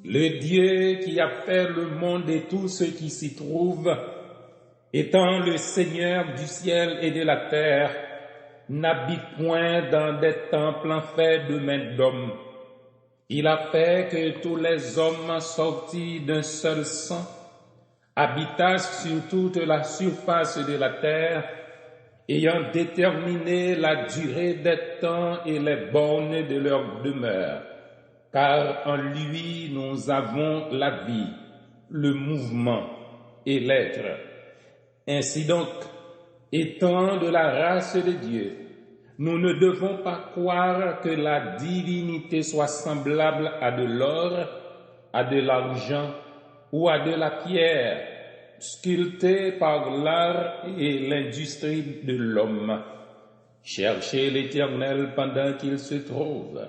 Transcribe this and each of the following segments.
Le Dieu qui a fait le monde et tout ce qui s'y trouve, étant le Seigneur du ciel et de la terre, n'habite point dans des temples faits de mains d'hommes. Il a fait que tous les hommes sortis d'un seul sang habitassent sur toute la surface de la terre, ayant déterminé la durée des temps et les bornes de leur demeure. Car en lui nous avons la vie, le mouvement et l'être. Ainsi donc, étant de la race de Dieu, nous ne devons pas croire que la divinité soit semblable à de l'or, à de l'argent ou à de la pierre, sculptée par l'art et l'industrie de l'homme. Cherchez l'Éternel pendant qu'il se trouve,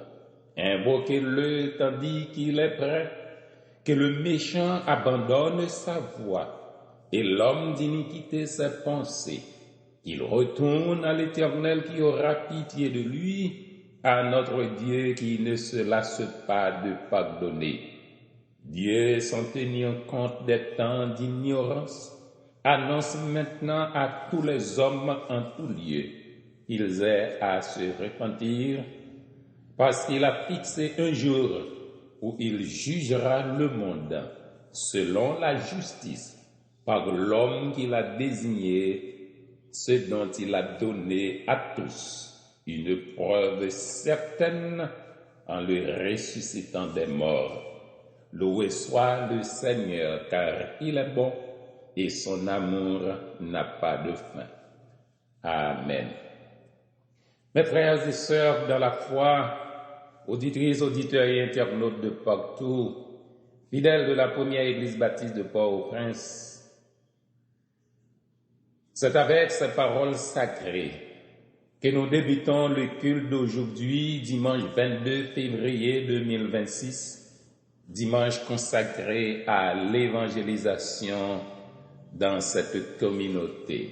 invoquez-le tandis qu'il est prêt, que le méchant abandonne sa voie et l'homme d'iniquité ses pensées. Qu'il retourne à l'Éternel qui aura pitié de lui, à notre Dieu qui ne se lasse pas de pardonner. Dieu, sans tenir compte des temps d'ignorance, annonce maintenant à tous les hommes en tout lieu qu'ils aient à se repentir, parce qu'il a fixé un jour où il jugera le monde selon la justice par l'homme qu'il a désigné, ce dont il a donné à tous une preuve certaine en le ressuscitant des morts. Loué soit le Seigneur, car il est bon et son amour n'a pas de fin. Amen. Mes frères et sœurs dans la foi, auditrices, auditeurs et internautes de partout, fidèles de la première église baptiste de Port-au-Prince, c'est avec ces paroles sacrées que nous débutons le culte d'aujourd'hui, dimanche 22 février 2026, dimanche consacré à l'évangélisation dans cette communauté.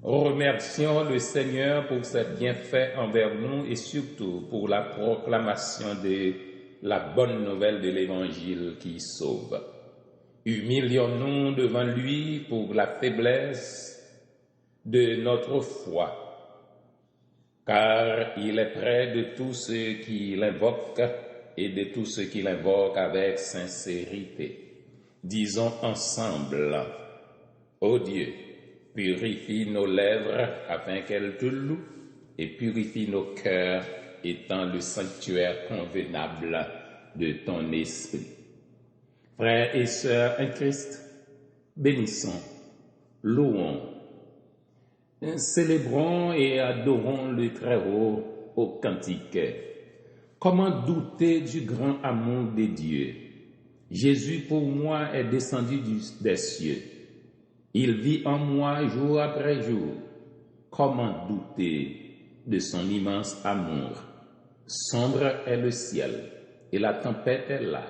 Remercions le Seigneur pour ses bienfaits envers nous et surtout pour la proclamation de la bonne nouvelle de l'Évangile qui sauve. Humilions-nous devant lui pour la faiblesse de notre foi, car il est près de tous ceux qui l'invoquent et de tous ceux qui l'invoquent avec sincérité. Disons ensemble, ô Dieu, purifie nos lèvres afin qu'elles te louent et purifie nos cœurs étant le sanctuaire convenable de ton esprit. Frères et sœurs en Christ, bénissons, louons, célébrons et adorons le Très-Haut au cantique. Comment douter du grand amour de Dieu? Jésus pour moi est descendu des cieux. Il vit en moi jour après jour. Comment douter de son immense amour? Sombre est le ciel et la tempête est là.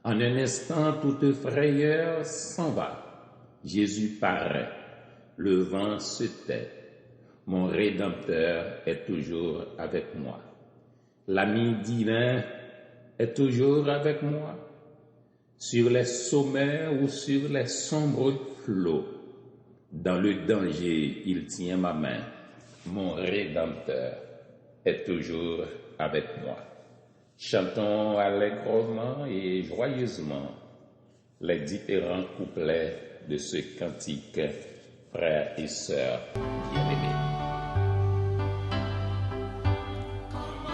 En un instant, toute frayeur s'en va. Jésus paraît. Le vent se tait. Mon Rédempteur est toujours avec moi. L'ami divin est toujours avec moi. Sur les sommets ou sur les sombres flots, dans le danger, il tient ma main. Mon Rédempteur est toujours avec moi. Chantons allègrement et joyeusement les différents couplets de ce cantique, frères et sœurs bien-aimés. Come on,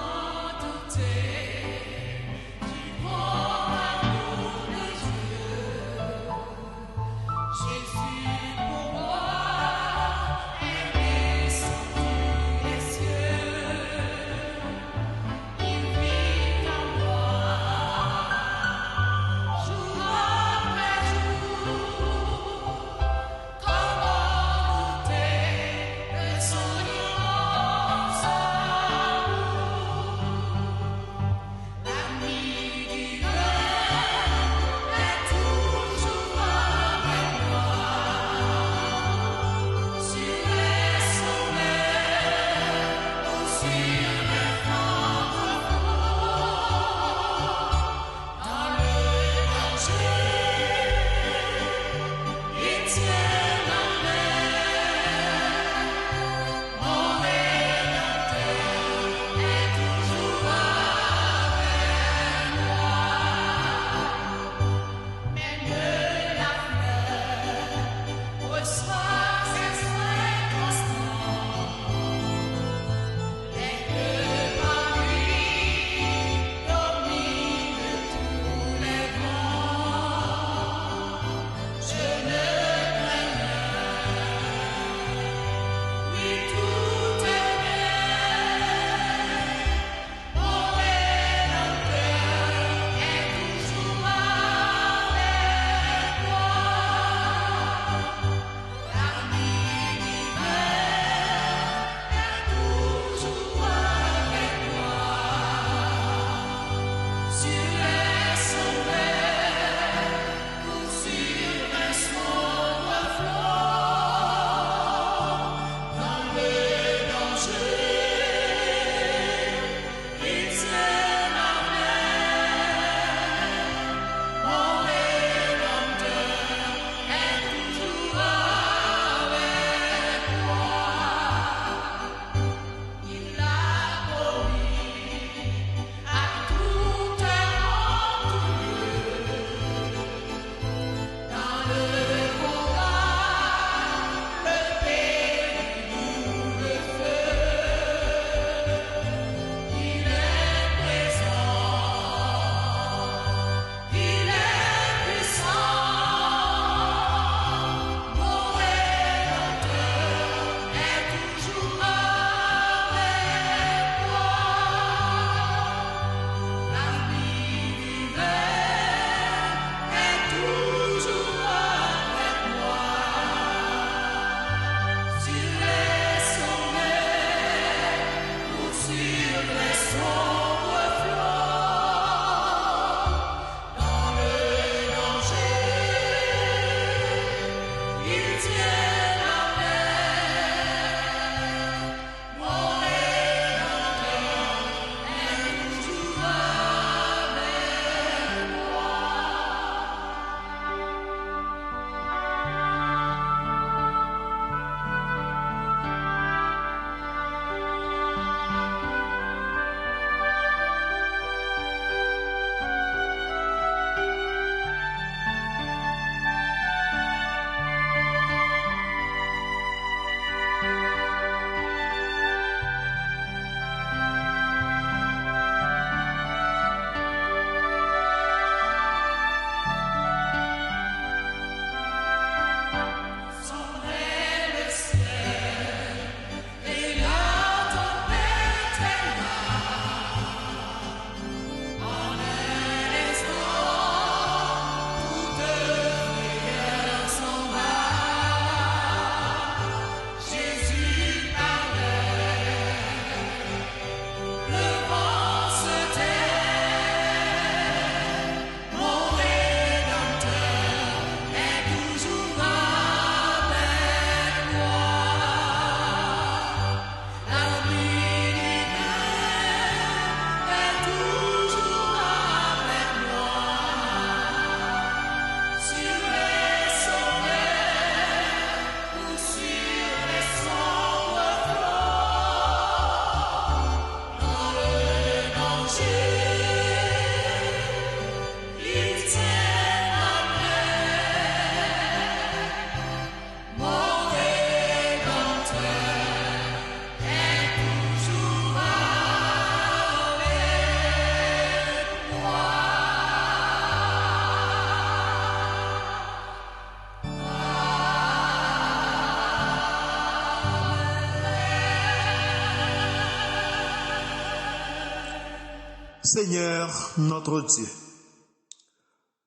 Seigneur notre Dieu,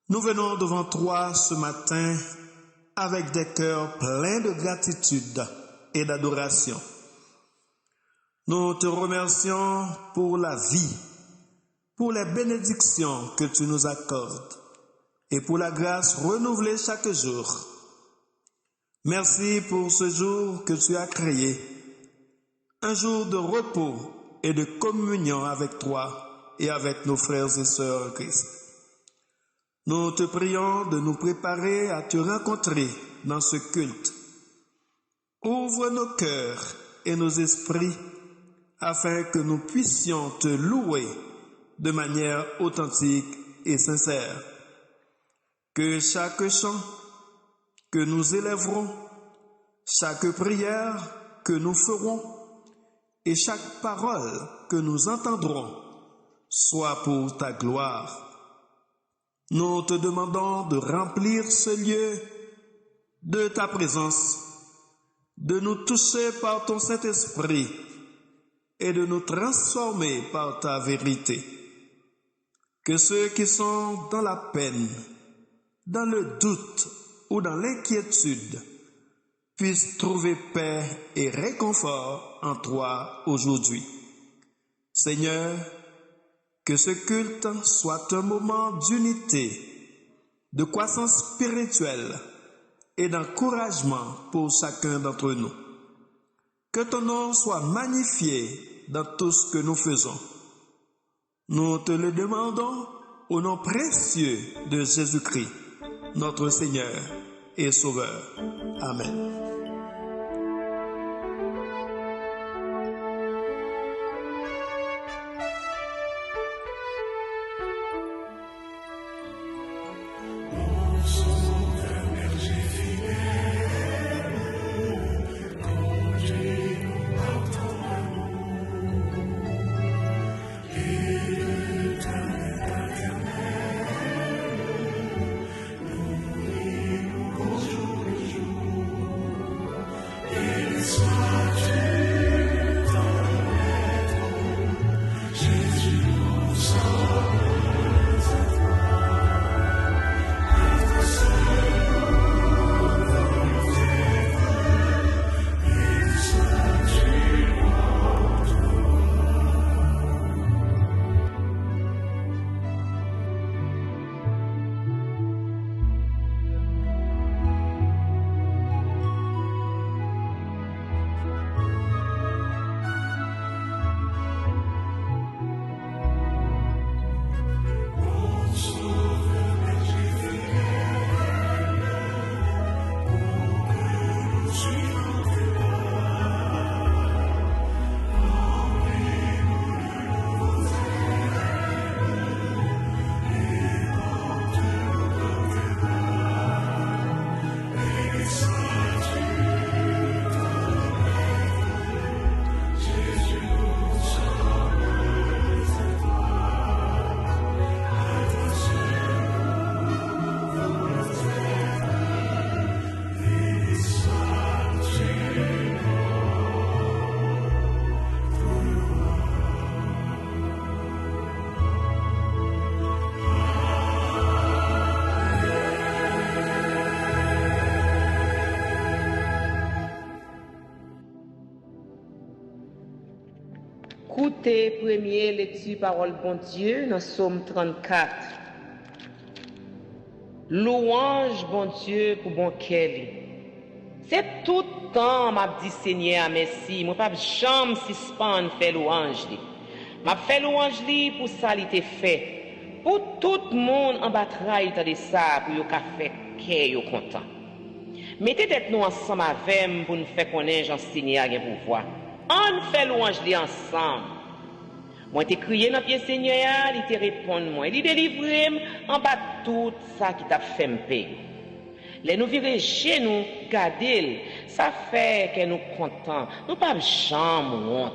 nous venons devant toi ce matin avec des cœurs pleins de gratitude et d'adoration. Nous te remercions pour la vie, pour les bénédictions que tu nous accordes et pour la grâce renouvelée chaque jour. Merci pour ce jour que tu as créé, un jour de repos et de communion avec toi et avec nos frères et sœurs en Christ. Nous te prions de nous préparer à te rencontrer dans ce culte. Ouvre nos cœurs et nos esprits afin que nous puissions te louer de manière authentique et sincère. Que chaque chant que nous élèverons, chaque prière que nous ferons et chaque parole que nous entendrons soit pour ta gloire. Nous te demandons de remplir ce lieu de ta présence, de nous toucher par ton Saint-Esprit et de nous transformer par ta vérité. Que ceux qui sont dans la peine, dans le doute ou dans l'inquiétude puissent trouver paix et réconfort en toi aujourd'hui. Seigneur, que ce culte soit un moment d'unité, de croissance spirituelle et d'encouragement pour chacun d'entre nous. Que ton nom soit magnifié dans tout ce que nous faisons. Nous te le demandons au nom précieux de Jésus-Christ, notre Seigneur et Sauveur. Amen. Écoutez, première lecture parole bon Dieu dans Psaume 34. Louange bon Dieu pour bon Kelly. C'est tout le temps m'a dit Seigneur merci, moi pas jamais suspendre faire louange li. M'a fait louange li pour ça li te fait. Pour tout le monde en bataille de ça pour yo ka fait cœur yo content. Mettez tête nous ensemble avec pour nous faire connaître Jean Seigneur gen pouvoir. On fait louange li ensemble. Moi t'ai crié dans pied Seigneur, il te répond moi, il délivre en bas tout ça qui t'a fait me payer. Les nous virer chez nous, garder, ça fait que nous contents. Nous pas jamais honte.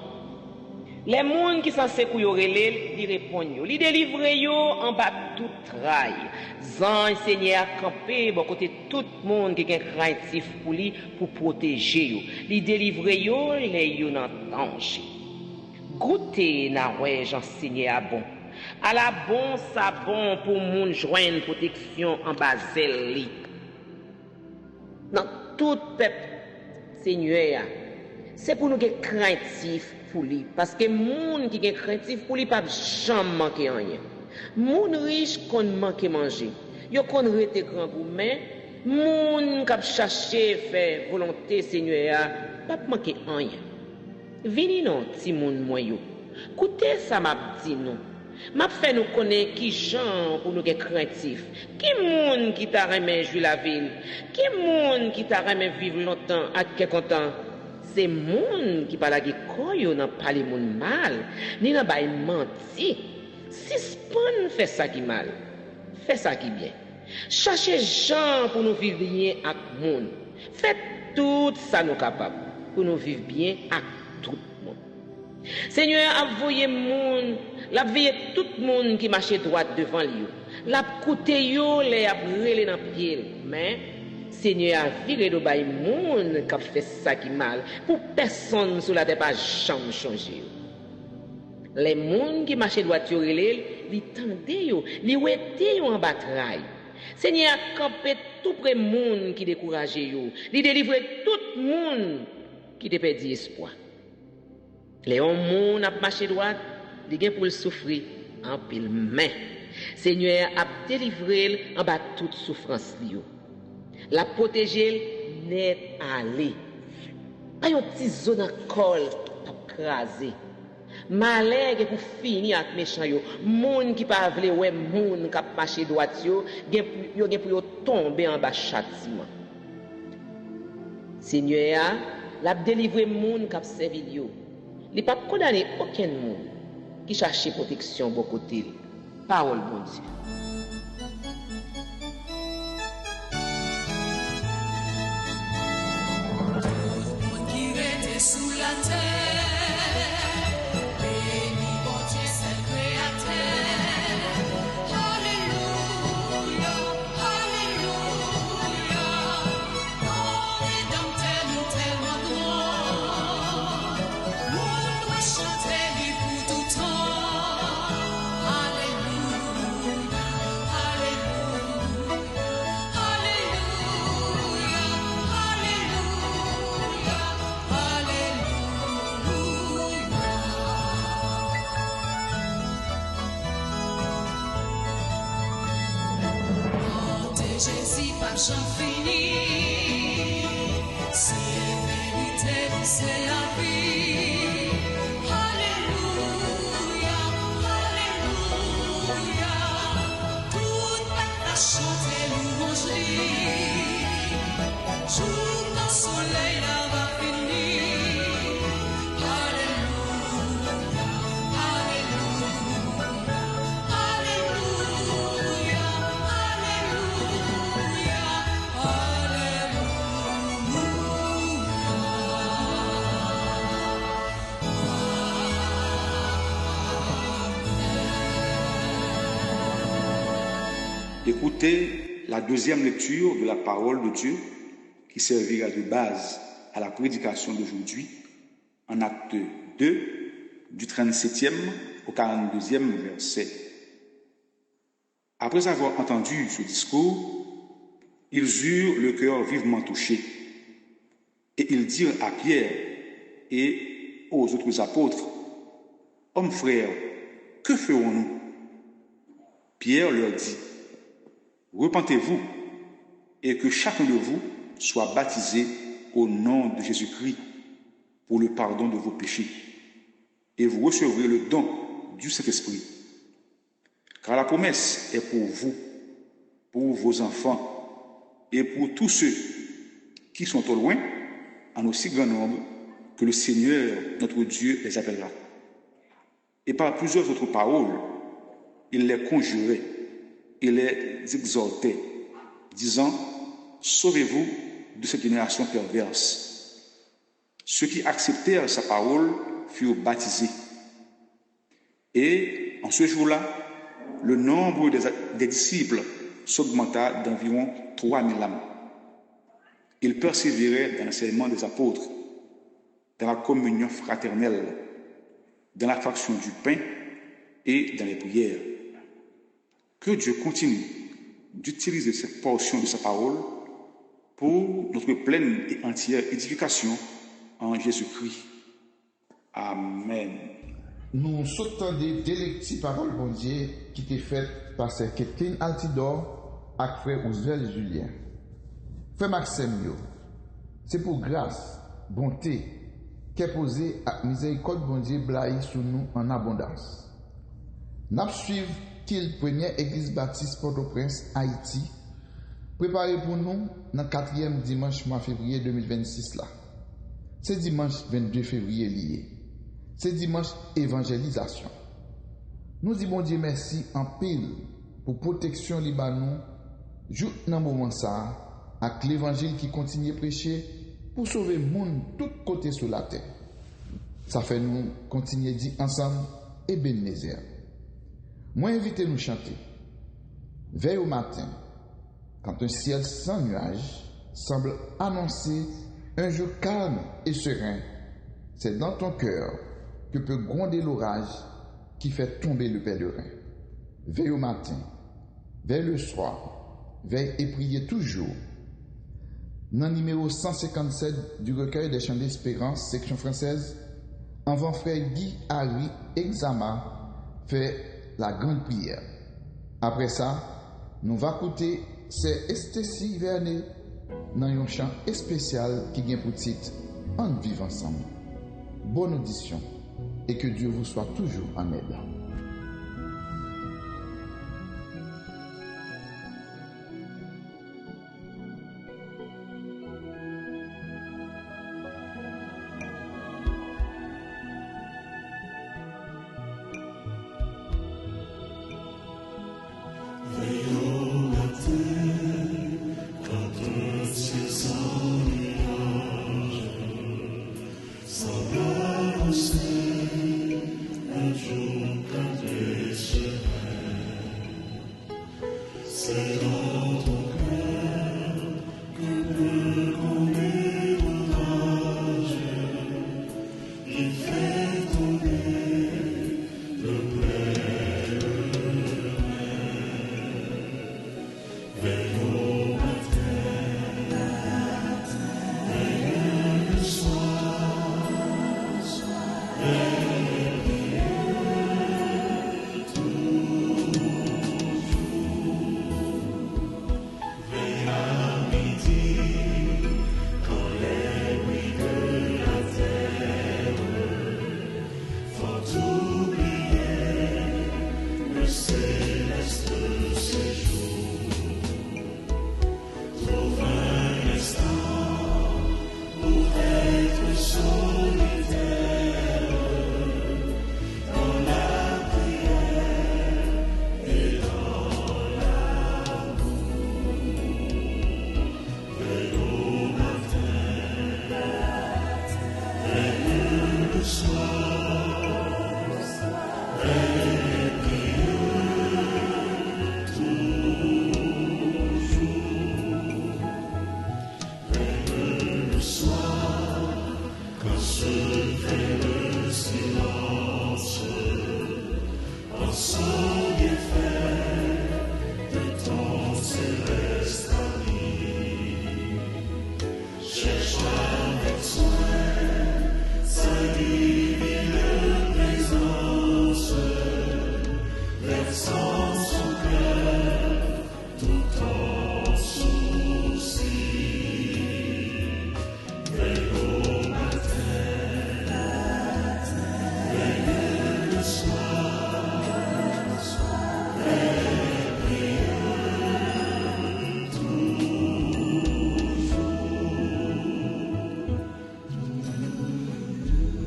Les gens qui sont censés pour yo relé, ils répondent yo, ils délivre yo en bas tout trail. Zan Seigneur campé bon côté tout le monde qui est craintif pour lui pour protéger yo. Ils délivre yo les yo dans danger. Goûtez na ouais Jean Seigneur bon. À la bon ça bon pour moun joindre protection en basel li. Dans tout peuple Seigneur, c'est pour nous qui craintif pour lui parce que moun qui est craintif pour lui pas jamais manquer rien. Moun riche qu'on manque manger. Yo kon rete grand gourmet, moun k'ap chercher faire volonté Seigneur, pas manquer rien. Vini non ti moun moi yo. Écoutez ça m'a dit non. M'a fait nous connaître qui gens pour nous être craintifs. Qui monde qui t'a remis jouer la ville? Qui monde qui t'a remis vivre longtemps à quelque temps? C'est monde qui parle avec koyo n'a pas les monde mal, ni n'a pas menti. Si spawn fait ça qui mal, fait ça qui bien. Cherchez gens pour nous vivre bien avec monde. Faites tout ça nous capable pour nous vivre bien avec tout le monde. Seigneur a voyé monde, l'a veillé tout le monde qui marche droit devant lui. L'a coûté yo les a brûlé dans pied, mais Seigneur a viré de bail monde qui a fait ça qui mal pour personne sur la terre pas jamais changer. Les monde qui marche droit yo relé, li tande yo, li wete yo en bataille. Seigneur a campé tout près monde qui découragé yo, li délivrer tout monde qui te perdu espoir. Les hommes a marché droit, li gen pour le souffrir en pile main. Seigneur a délivré en bas toute souffrance li yo. La protéger net aller. Pas yon petit zone en col crasé. Malheur pour finir avec méchant yo. Moun qui pas vle ouais moun qui marché droit yo, gen pour yo tomber en bas châtiment. Seigneur l'a délivré moun qui servi yo. Il pas condamné aucun monde qui cherche protection bon côté. Parole bon Dieu. Sous la terre, béni bon Dieu, c'est le Créateur. Alléluia, Alléluia. Ton Rédempteur nous tellement grand. Nous doit chanter lui pour tout temps. Alléluia, Alléluia, Jésus par j'en fini, c'est vérité, c'est la vie. Alléluia, Alléluia. Toute la chanter louange lui. Jour dans soleil là va finir. Alléluia, Alléluia, Alléluia, Écoutez la deuxième lecture de la parole de Dieu qui servira de base à la prédication d'aujourd'hui en acte 2 du 37e au 42e verset. Après avoir entendu ce discours, ils eurent le cœur vivement touché et ils dirent à Pierre et aux autres apôtres, « Hommes frères, que ferons-nous » Pierre leur dit, « Repentez-vous et que chacun de vous soit baptisé au nom de Jésus-Christ pour le pardon de vos péchés, et vous recevrez le don du Saint-Esprit. Car la promesse est pour vous, pour vos enfants et pour tous ceux qui sont au loin, en aussi grand nombre que le Seigneur, notre Dieu, les appellera. » Et par plusieurs autres paroles, il les conjurait et les exhortait, disant, « Sauvez-vous de cette génération perverse. » Ceux qui acceptèrent sa parole furent baptisés. Et en ce jour-là, le nombre des disciples s'augmenta d'environ 3000 âmes. Ils persévéraient dans l'enseignement des apôtres, dans la communion fraternelle, dans la fraction du pain et dans les prières. Que Dieu continue d'utiliser cette portion de sa parole pour notre pleine et entière édification en Jésus-Christ. Amen. Nous sautons des petites paroles, bon Dieu, qui étaient faites par Sœur Kathleen Altidore et Frère Oswald Julien. Frère Maxime, c'est pour grâce, bonté, qu'est posée à miséricorde, bon Dieu, blaye sur nous en abondance. N'a suivre qu'il première église baptiste Port-au-Prince, Haïti, préparé pour nous dans le 4e dimanche mois février 2026 là. C'est dimanche 22 février lié. C'est dimanche évangélisation. Nous disons bon Dieu merci en pile pour protection Libanon, jout dans moment ça, avec l'évangile qui continue à prêcher pour sauver le monde tout côté sur la terre. Ça fait nous continuer dire ensemble et Ebenezer. Moi invité nous chanter. Veille au matin, quand un ciel sans nuages semble annoncer un jour calme et serein, c'est dans ton cœur que peut gronder l'orage qui fait tomber le pèlerin. Veille au matin, veille le soir, veille et priez toujours. Dans le numéro 157 du recueil des chants d'espérance, section française, avant frère Guy Harry Exama fait la grande prière. Après ça, nous va écouter c'est Estécie Vernet dans un chant spécial qui vient pour titre En vivre ensemble. Bonne audition et que Dieu vous soit toujours en aide.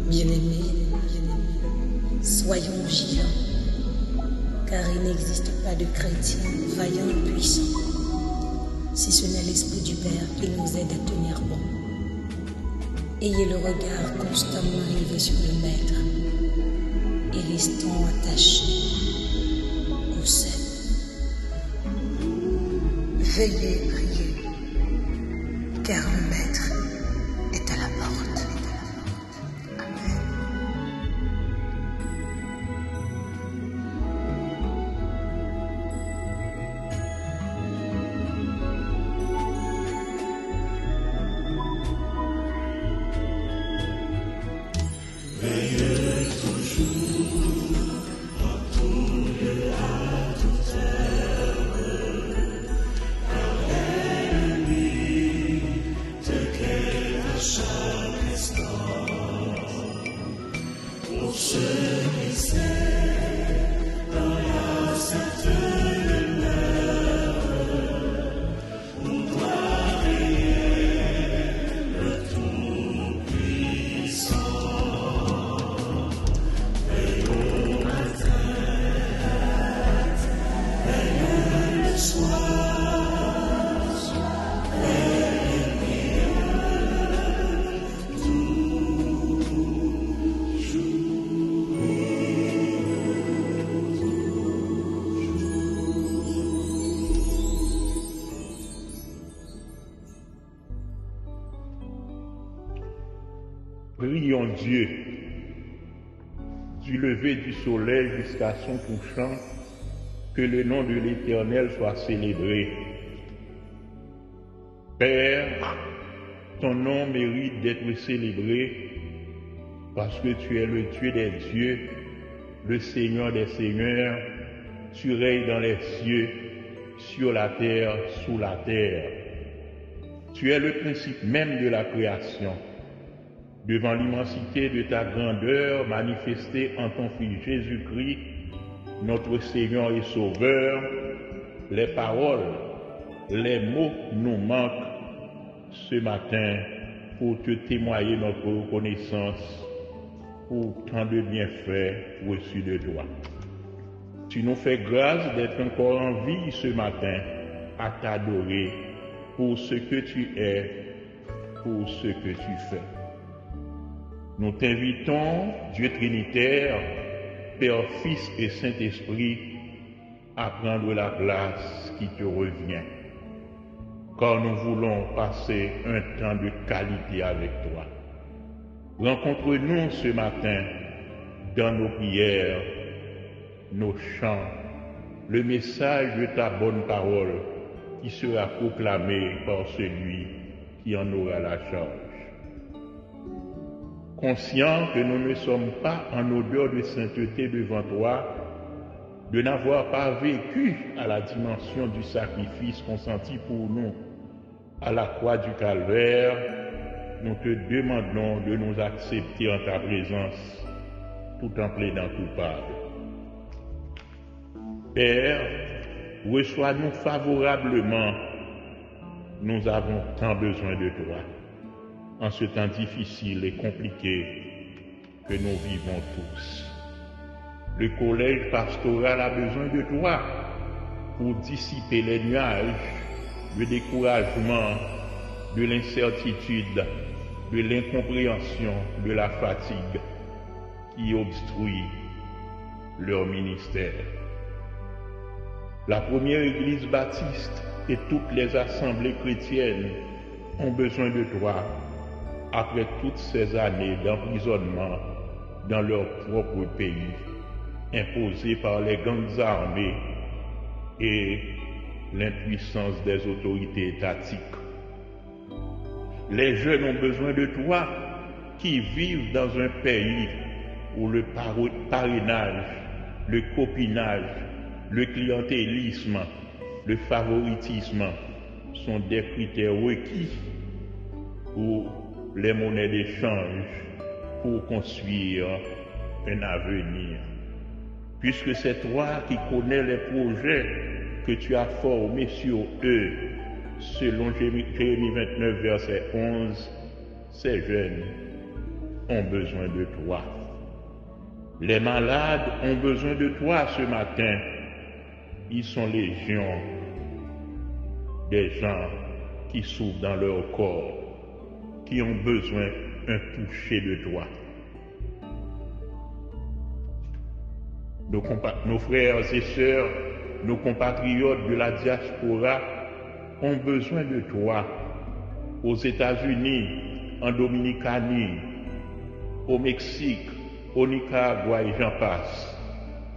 Bien-aimés, soyons vigilants, car il n'existe pas de chrétien vaillant et puissant, si ce n'est l'Esprit du Père qui nous aide à tenir bon. Ayez le regard constamment rivé sur le Maître et restons attachés au ciel. Veillez et priez, car le Maître est à la porte. Pour ceux qui sait dans Prions Dieu du lever du soleil jusqu'à son couchant, que le nom de l'Éternel soit célébré. Père, ton nom mérite d'être célébré parce que tu es le Dieu des dieux, le Seigneur des seigneurs. Tu règnes dans les cieux, sur la terre, sous la terre. Tu es le principe même de la création. Devant l'immensité de ta grandeur manifestée en ton Fils Jésus-Christ, notre Seigneur et Sauveur, les paroles, les mots nous manquent ce matin pour te témoigner notre reconnaissance pour tant de bienfaits reçus de toi. Tu nous fais grâce d'être encore en vie ce matin à t'adorer pour ce que tu es, pour ce que tu fais. Nous t'invitons, Dieu Trinitaire, Père, Fils et Saint-Esprit, à prendre la place qui te revient, car nous voulons passer un temps de qualité avec toi. Rencontre-nous ce matin dans nos prières, nos chants, le message de ta bonne parole qui sera proclamé par celui qui en aura la charge. Conscients que nous ne sommes pas en odeur de sainteté devant toi, de n'avoir pas vécu à la dimension du sacrifice consenti pour nous à la croix du Calvaire, nous te demandons de nous accepter en ta présence, tout en plaidant coupable. Père, reçois-nous favorablement, nous avons tant besoin de toi, en ce temps difficile et compliqué que nous vivons tous. Le collège pastoral a besoin de toi pour dissiper les nuages, le découragement, de l'incertitude, de l'incompréhension, de la fatigue qui obstruit leur ministère. La première Église baptiste et toutes les assemblées chrétiennes ont besoin de toi après toutes ces années d'emprisonnement dans leur propre pays, imposés par les gangs armés et l'impuissance des autorités étatiques. Les jeunes ont besoin de toi qui vivent dans un pays où le parrainage, le copinage, le clientélisme, le favoritisme sont des critères requis pour les monnaies d'échange pour construire un avenir. Puisque c'est toi qui connais les projets que tu as formés sur eux, selon Jérémie 29, verset 11, ces jeunes ont besoin de toi. Les malades ont besoin de toi ce matin. Ils sont légion des gens qui souffrent dans leur corps, qui ont besoin d'un toucher de toi. Nos frères et sœurs, nos compatriotes de la diaspora ont besoin de toi. Aux États-Unis, en Dominicanie, au Mexique, au Nicaragua et j'en passe,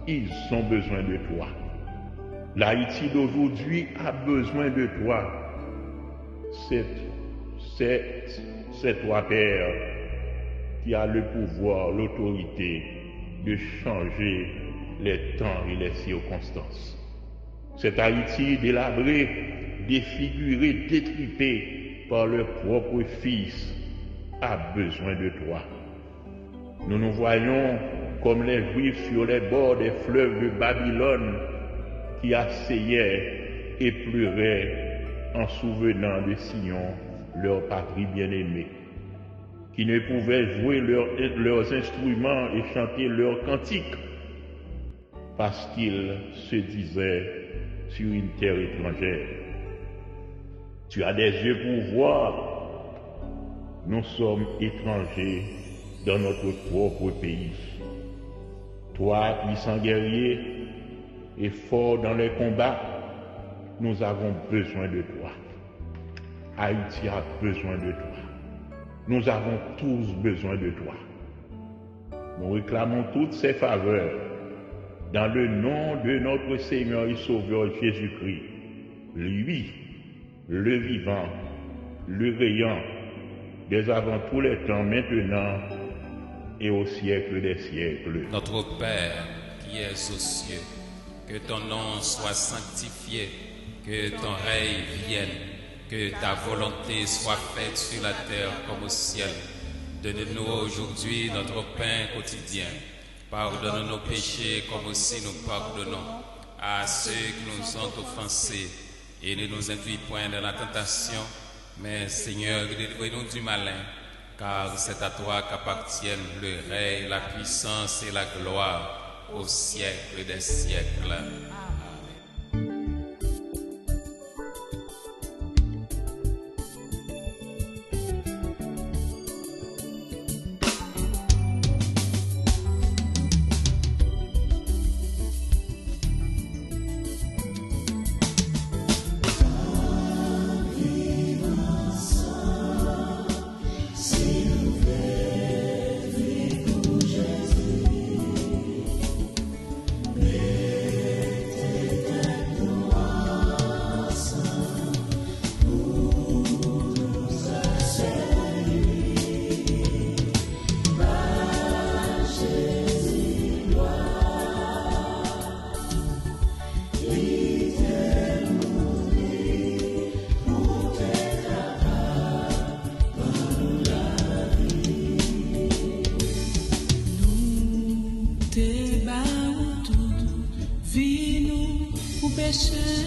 ils ont besoin de toi. L'Haïti d'aujourd'hui a besoin de toi. C'est toi, Père, qui a le pouvoir, l'autorité de changer les temps et les circonstances. Cet Haïti délabré, défiguré, détripé par leur propre fils a besoin de toi. Nous nous voyons comme les Juifs sur les bords des fleuves de Babylone qui assiellaient et pleuraient en souvenant de Sion, leur patrie bien-aimée, qui ne pouvaient jouer leurs instruments et chanter leurs cantiques parce qu'ils se disaient sur une terre étrangère. Tu as des yeux pour voir. Nous sommes étrangers dans notre propre pays. Toi, puissant guerrier et fort dans les combats, nous avons besoin de toi. Haïti a besoin de toi. Nous avons tous besoin de toi. Nous réclamons toutes ces faveurs dans le nom de notre Seigneur et Sauveur Jésus-Christ, lui, le vivant, le rayant, dès avant tous les temps, maintenant et au siècle des siècles. Notre Père qui es aux cieux, que ton nom soit sanctifié, que ton règne vienne, que ta volonté soit faite sur la terre comme au ciel. Donne-nous aujourd'hui notre pain quotidien. Pardonne nos péchés comme aussi nous pardonnons à ceux qui nous ont offensés. Et ne nous induis point dans la tentation, mais Seigneur, délivre-nous du malin, car c'est à toi qu'appartiennent le règne, la puissance et la gloire au siècle des siècles. Si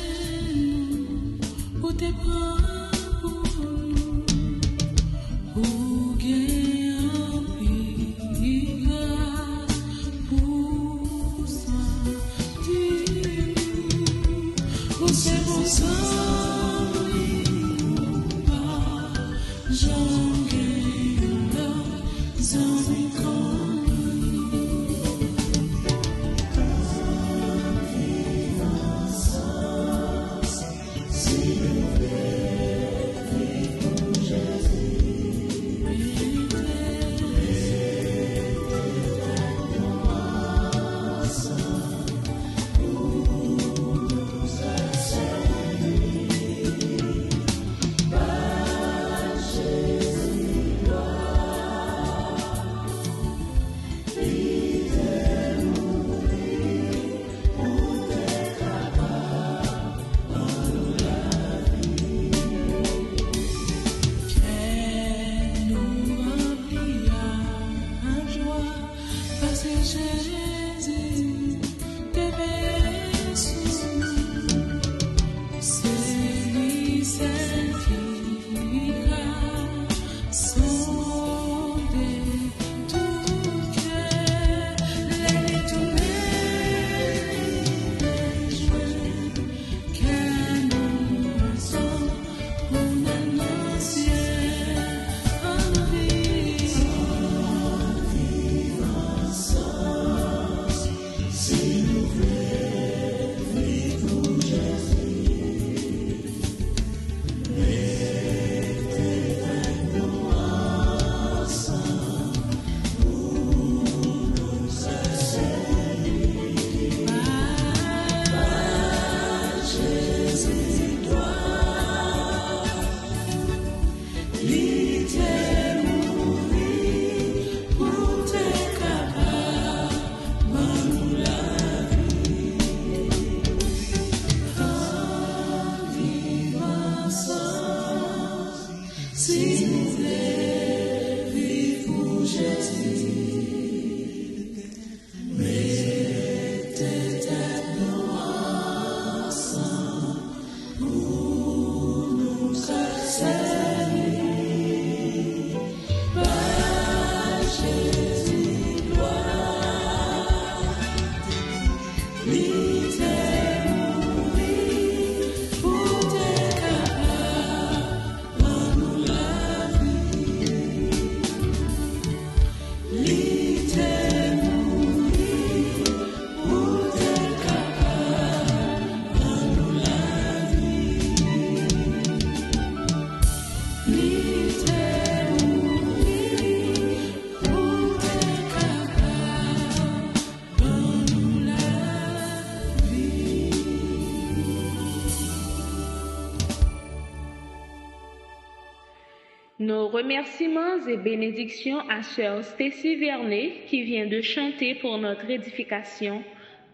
Remerciements et bénédictions à Sœur Stacy Vernet qui vient de chanter pour notre édification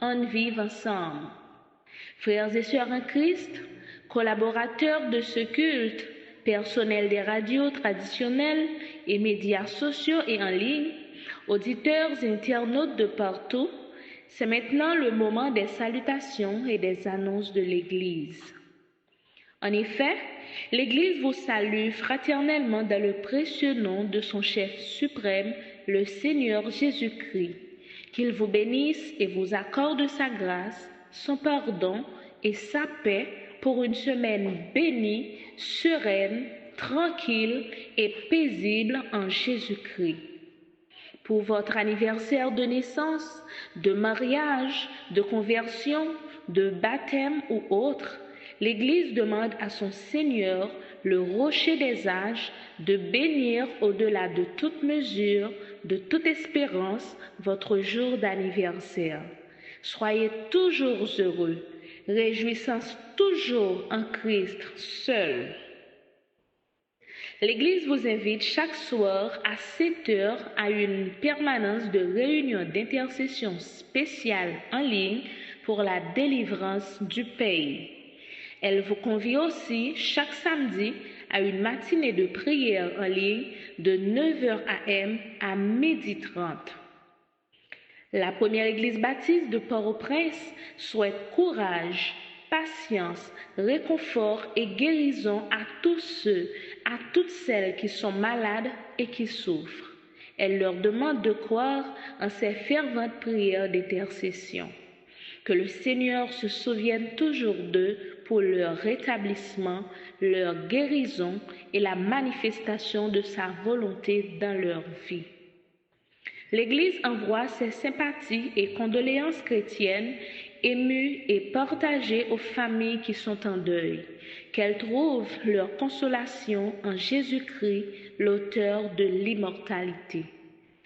On vive ensemble. Frères et sœurs en Christ, collaborateurs de ce culte, personnel des radios traditionnelles et médias sociaux et en ligne, auditeurs et internautes de partout, c'est maintenant le moment des salutations et des annonces de l'Église. En effet, l'Église vous salue fraternellement dans le précieux nom de son chef suprême, le Seigneur Jésus-Christ. Qu'il vous bénisse et vous accorde sa grâce, son pardon et sa paix pour une semaine bénie, sereine, tranquille et paisible en Jésus-Christ. Pour votre anniversaire de naissance, de mariage, de conversion, de baptême ou autre, l'Église demande à son Seigneur, le rocher des âges, de bénir au-delà de toute mesure, de toute espérance, votre jour d'anniversaire. Soyez toujours heureux, réjouissant toujours en Christ seul. L'Église vous invite chaque soir à 7 heures à une permanence de réunion d'intercession spéciale en ligne pour la délivrance du pays. Elle vous convie aussi chaque samedi à une matinée de prière en ligne de 9h AM à 12h30. La première église baptiste de Port-au-Prince souhaite courage, patience, réconfort et guérison à tous ceux, à toutes celles qui sont malades et qui souffrent. Elle leur demande de croire en ces ferventes prières d'intercession. Que le Seigneur se souvienne toujours d'eux pour leur rétablissement, leur guérison et la manifestation de sa volonté dans leur vie. L'Église envoie ses sympathies et condoléances chrétiennes émues et partagées aux familles qui sont en deuil, qu'elles trouvent leur consolation en Jésus-Christ, l'auteur de l'immortalité.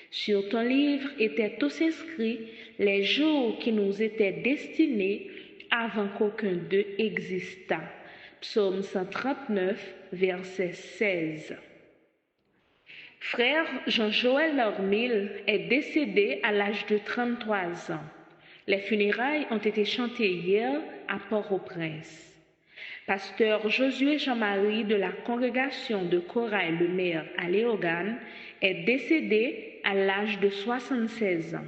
Sur ton livre étaient tous inscrits les jours qui nous étaient destinés avant qu'aucun d'eux existât. Psaume 139, verset 16. Frère Jean-Joël Lormil est décédé à l'âge de 33 ans. Les funérailles ont été chantées hier à Port-au-Prince. Pasteur Josué Jean-Marie de la congrégation de Corail-le-Maire à Léogane est décédé à l'âge de 76 ans.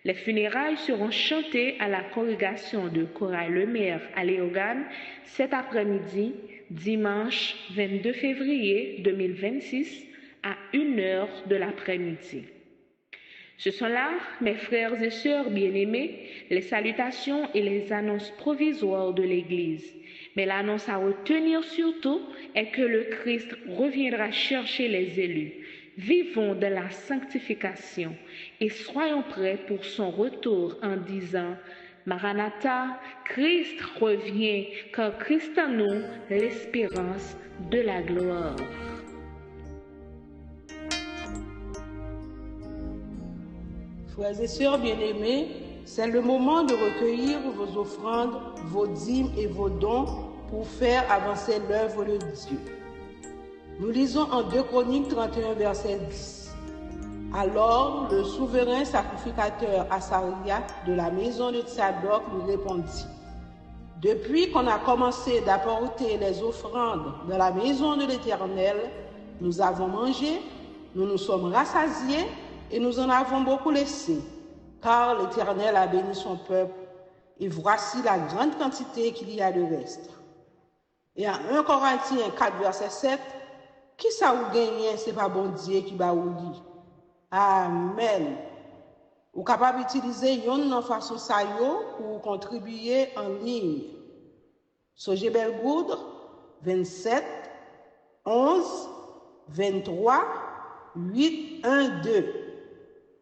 Les funérailles seront chantées à la congrégation de Corail-le-Maire à Léogane cet après-midi, dimanche 22 février 2026 à 1h de l'après-midi. Ce sont là, mes frères et sœurs bien-aimés, les salutations et les annonces provisoires de l'Église. Mais l'annonce à retenir surtout est que le Christ reviendra chercher les élus. Vivons de la sanctification et soyons prêts pour son retour en disant « Maranatha, Christ revient, car Christ en nous, l'espérance de la gloire. » Frères et sœurs bien-aimés, c'est le moment de recueillir vos offrandes, vos dîmes et vos dons pour faire avancer l'œuvre de Dieu. Nous lisons en 2 Chroniques 31, verset 10. Alors le souverain sacrificateur Asaria de la maison de Tsadok lui répondit: Depuis qu'on a commencé d'apporter les offrandes dans la maison de l'Éternel, nous avons mangé, nous nous sommes rassasiés et nous en avons beaucoup laissé, car l'Éternel a béni son peuple, et voici la grande quantité qu'il y a de reste. Et en 1 Corinthiens 4, verset 7, qui ça ou gagne, c'est pas bon Dieu qui va ou li. Amen. Ou capable d'utiliser yon façon ça yo pour contribuer en ligne. Soje Belgoudre 27 11 23 8 1 2.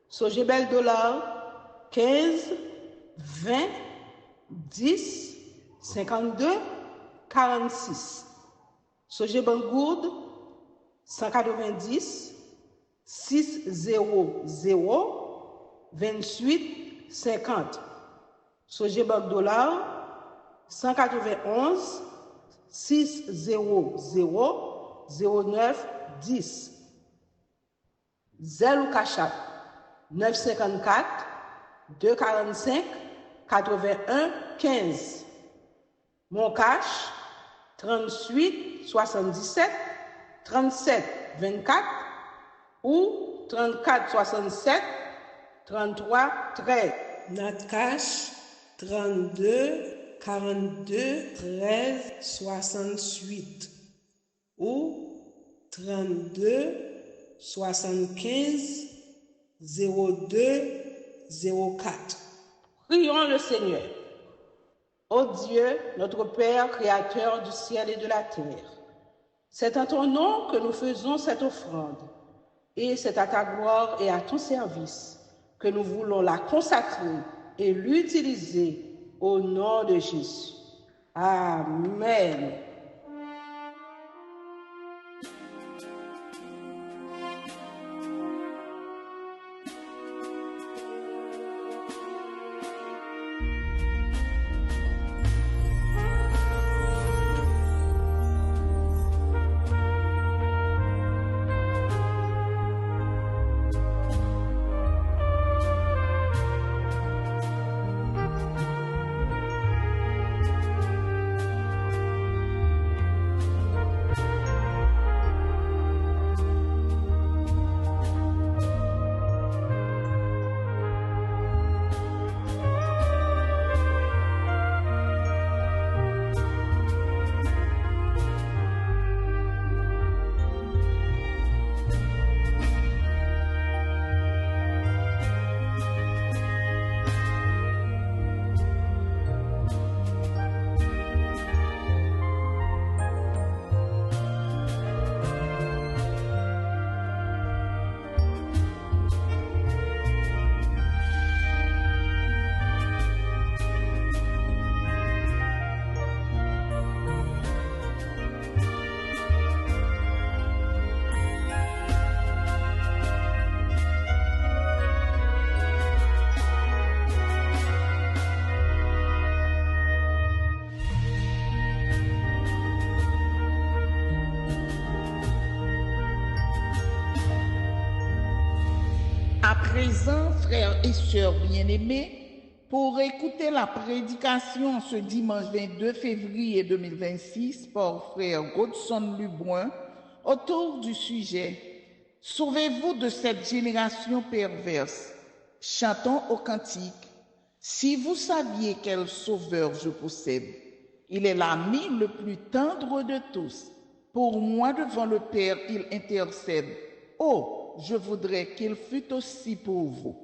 Soje Bel dollar 15 20 10 52 46. Soje Belgoudre 190 600 28 50. Soje Bank dollar 191 600 09 10. Zelle ou Cachap 954 245 81 15. Moncache 38 77 37 24 ou 34 67 33 13. Natcash 32 42 13 68 ou 32 75 02 04. Prions le Seigneur. Ô Dieu, notre Père, Créateur du ciel et de la terre, c'est en ton nom que nous faisons cette offrande, et c'est à ta gloire et à ton service que nous voulons la consacrer et l'utiliser au nom de Jésus. Amen. À présent, frères et sœurs bien-aimés, pour écouter la prédication ce dimanche 22 février 2026 par frère Godson Luboin autour du sujet « Sauvez-vous de cette génération perverse ». Chantons au cantique « Si vous saviez quel sauveur je possède, il est l'ami le plus tendre de tous. Pour moi devant le Père, il intercède. Oh, je voudrais qu'il fût aussi pour vous.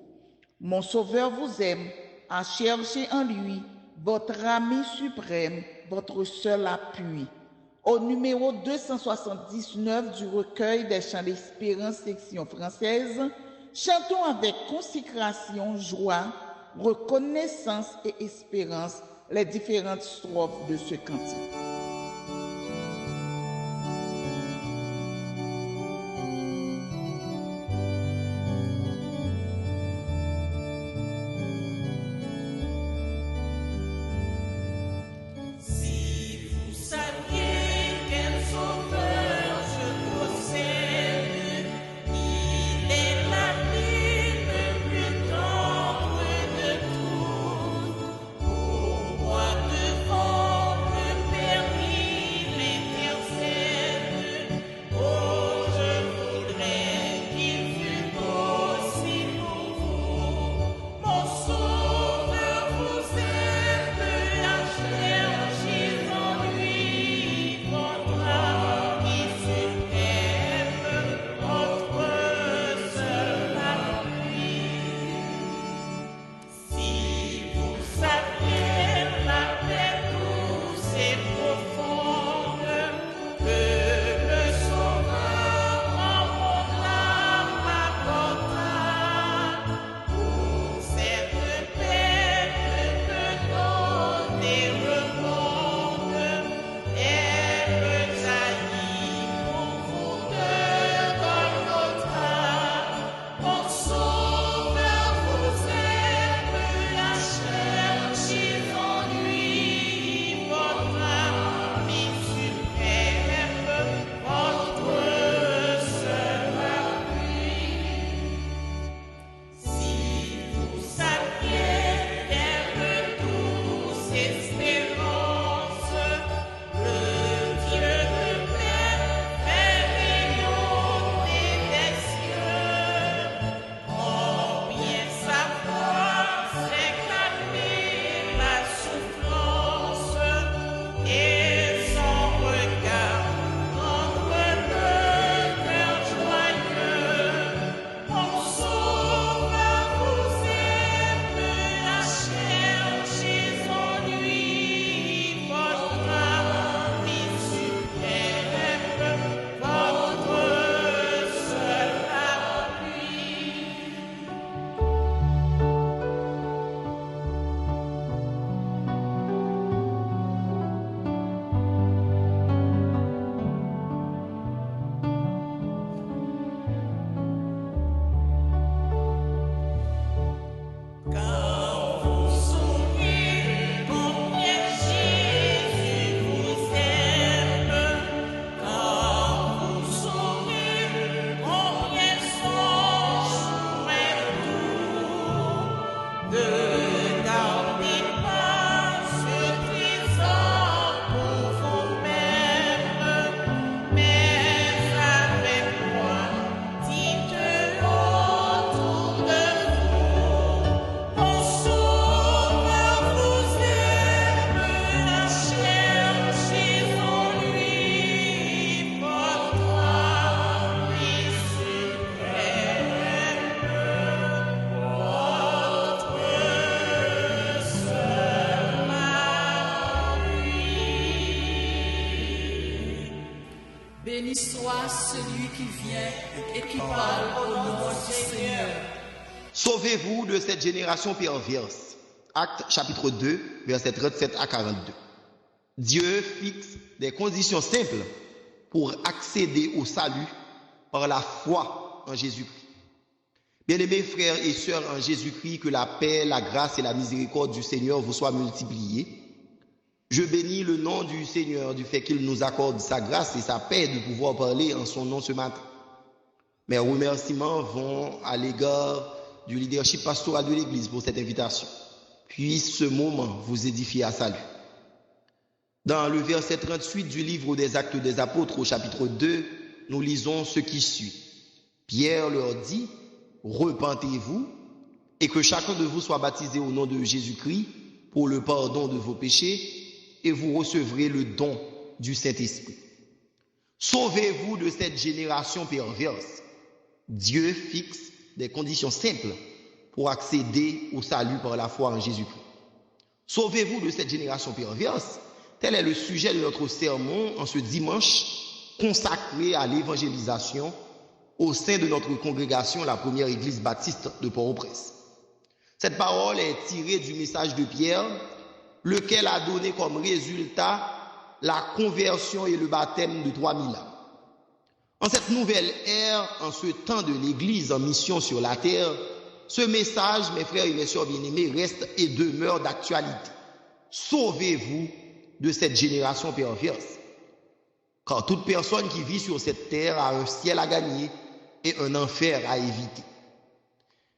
Mon Sauveur vous aime, à chercher en lui votre ami suprême, votre seul appui. » Au numéro 279 du recueil des chants d'espérance section française, chantons avec consécration, joie, reconnaissance et espérance les différentes strophes de ce cantique. Moi devant le Père Béni soit celui qui vient et qui parle au nom du Seigneur. Sauvez-vous de cette génération perverse. Actes chapitre 2, versets 37 à 42. Dieu fixe des conditions simples pour accéder au salut par la foi en Jésus-Christ. Bien-aimés frères et sœurs en Jésus-Christ, que la paix, la grâce et la miséricorde du Seigneur vous soient multipliées. Je bénis le nom du Seigneur du fait qu'il nous accorde sa grâce et sa paix de pouvoir parler en son nom ce matin. Mes remerciements vont à l'égard du leadership pastoral de l'Église pour cette invitation. Puisse ce moment vous édifier à salut. Dans le verset 38 du livre des Actes des Apôtres au chapitre 2, nous lisons ce qui suit. Pierre leur dit, repentez-vous et que chacun de vous soit baptisé au nom de Jésus-Christ pour le pardon de vos péchés et vous recevrez le don du Saint-Esprit. Sauvez-vous de cette génération perverse. Dieu fixe des conditions simples pour accéder au salut par la foi en Jésus-Christ. Sauvez-vous de cette génération perverse. Tel est le sujet de notre sermon en ce dimanche consacré à l'évangélisation au sein de notre congrégation, la première église baptiste de Port-au-Prince. Cette parole est tirée du message de Pierre, lequel a donné comme résultat la conversion et le baptême de 3000 âmes. En cette nouvelle ère, en ce temps de l'église en mission sur la terre, ce message, mes frères et mes sœurs bien-aimés, reste et demeure d'actualité. Sauvez-vous de cette génération perverse. Car toute personne qui vit sur cette terre a un ciel à gagner et un enfer à éviter.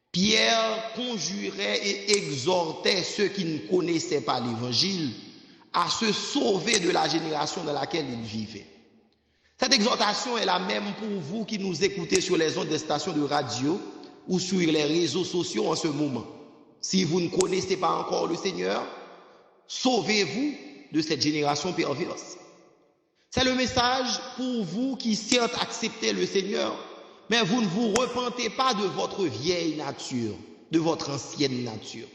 Pierre conjurait et exhortait ceux qui ne connaissaient pas l'Évangile à se sauver de la génération dans laquelle ils vivaient. Cette exhortation est la même pour vous qui nous écoutez sur les ondes des stations de radio ou sur les réseaux sociaux en ce moment. Si vous ne connaissez pas encore le Seigneur, sauvez-vous de cette génération perverse. C'est le message pour vous qui certes acceptez le Seigneur, mais vous ne vous repentez pas de votre vieille nature, de votre ancienne nature.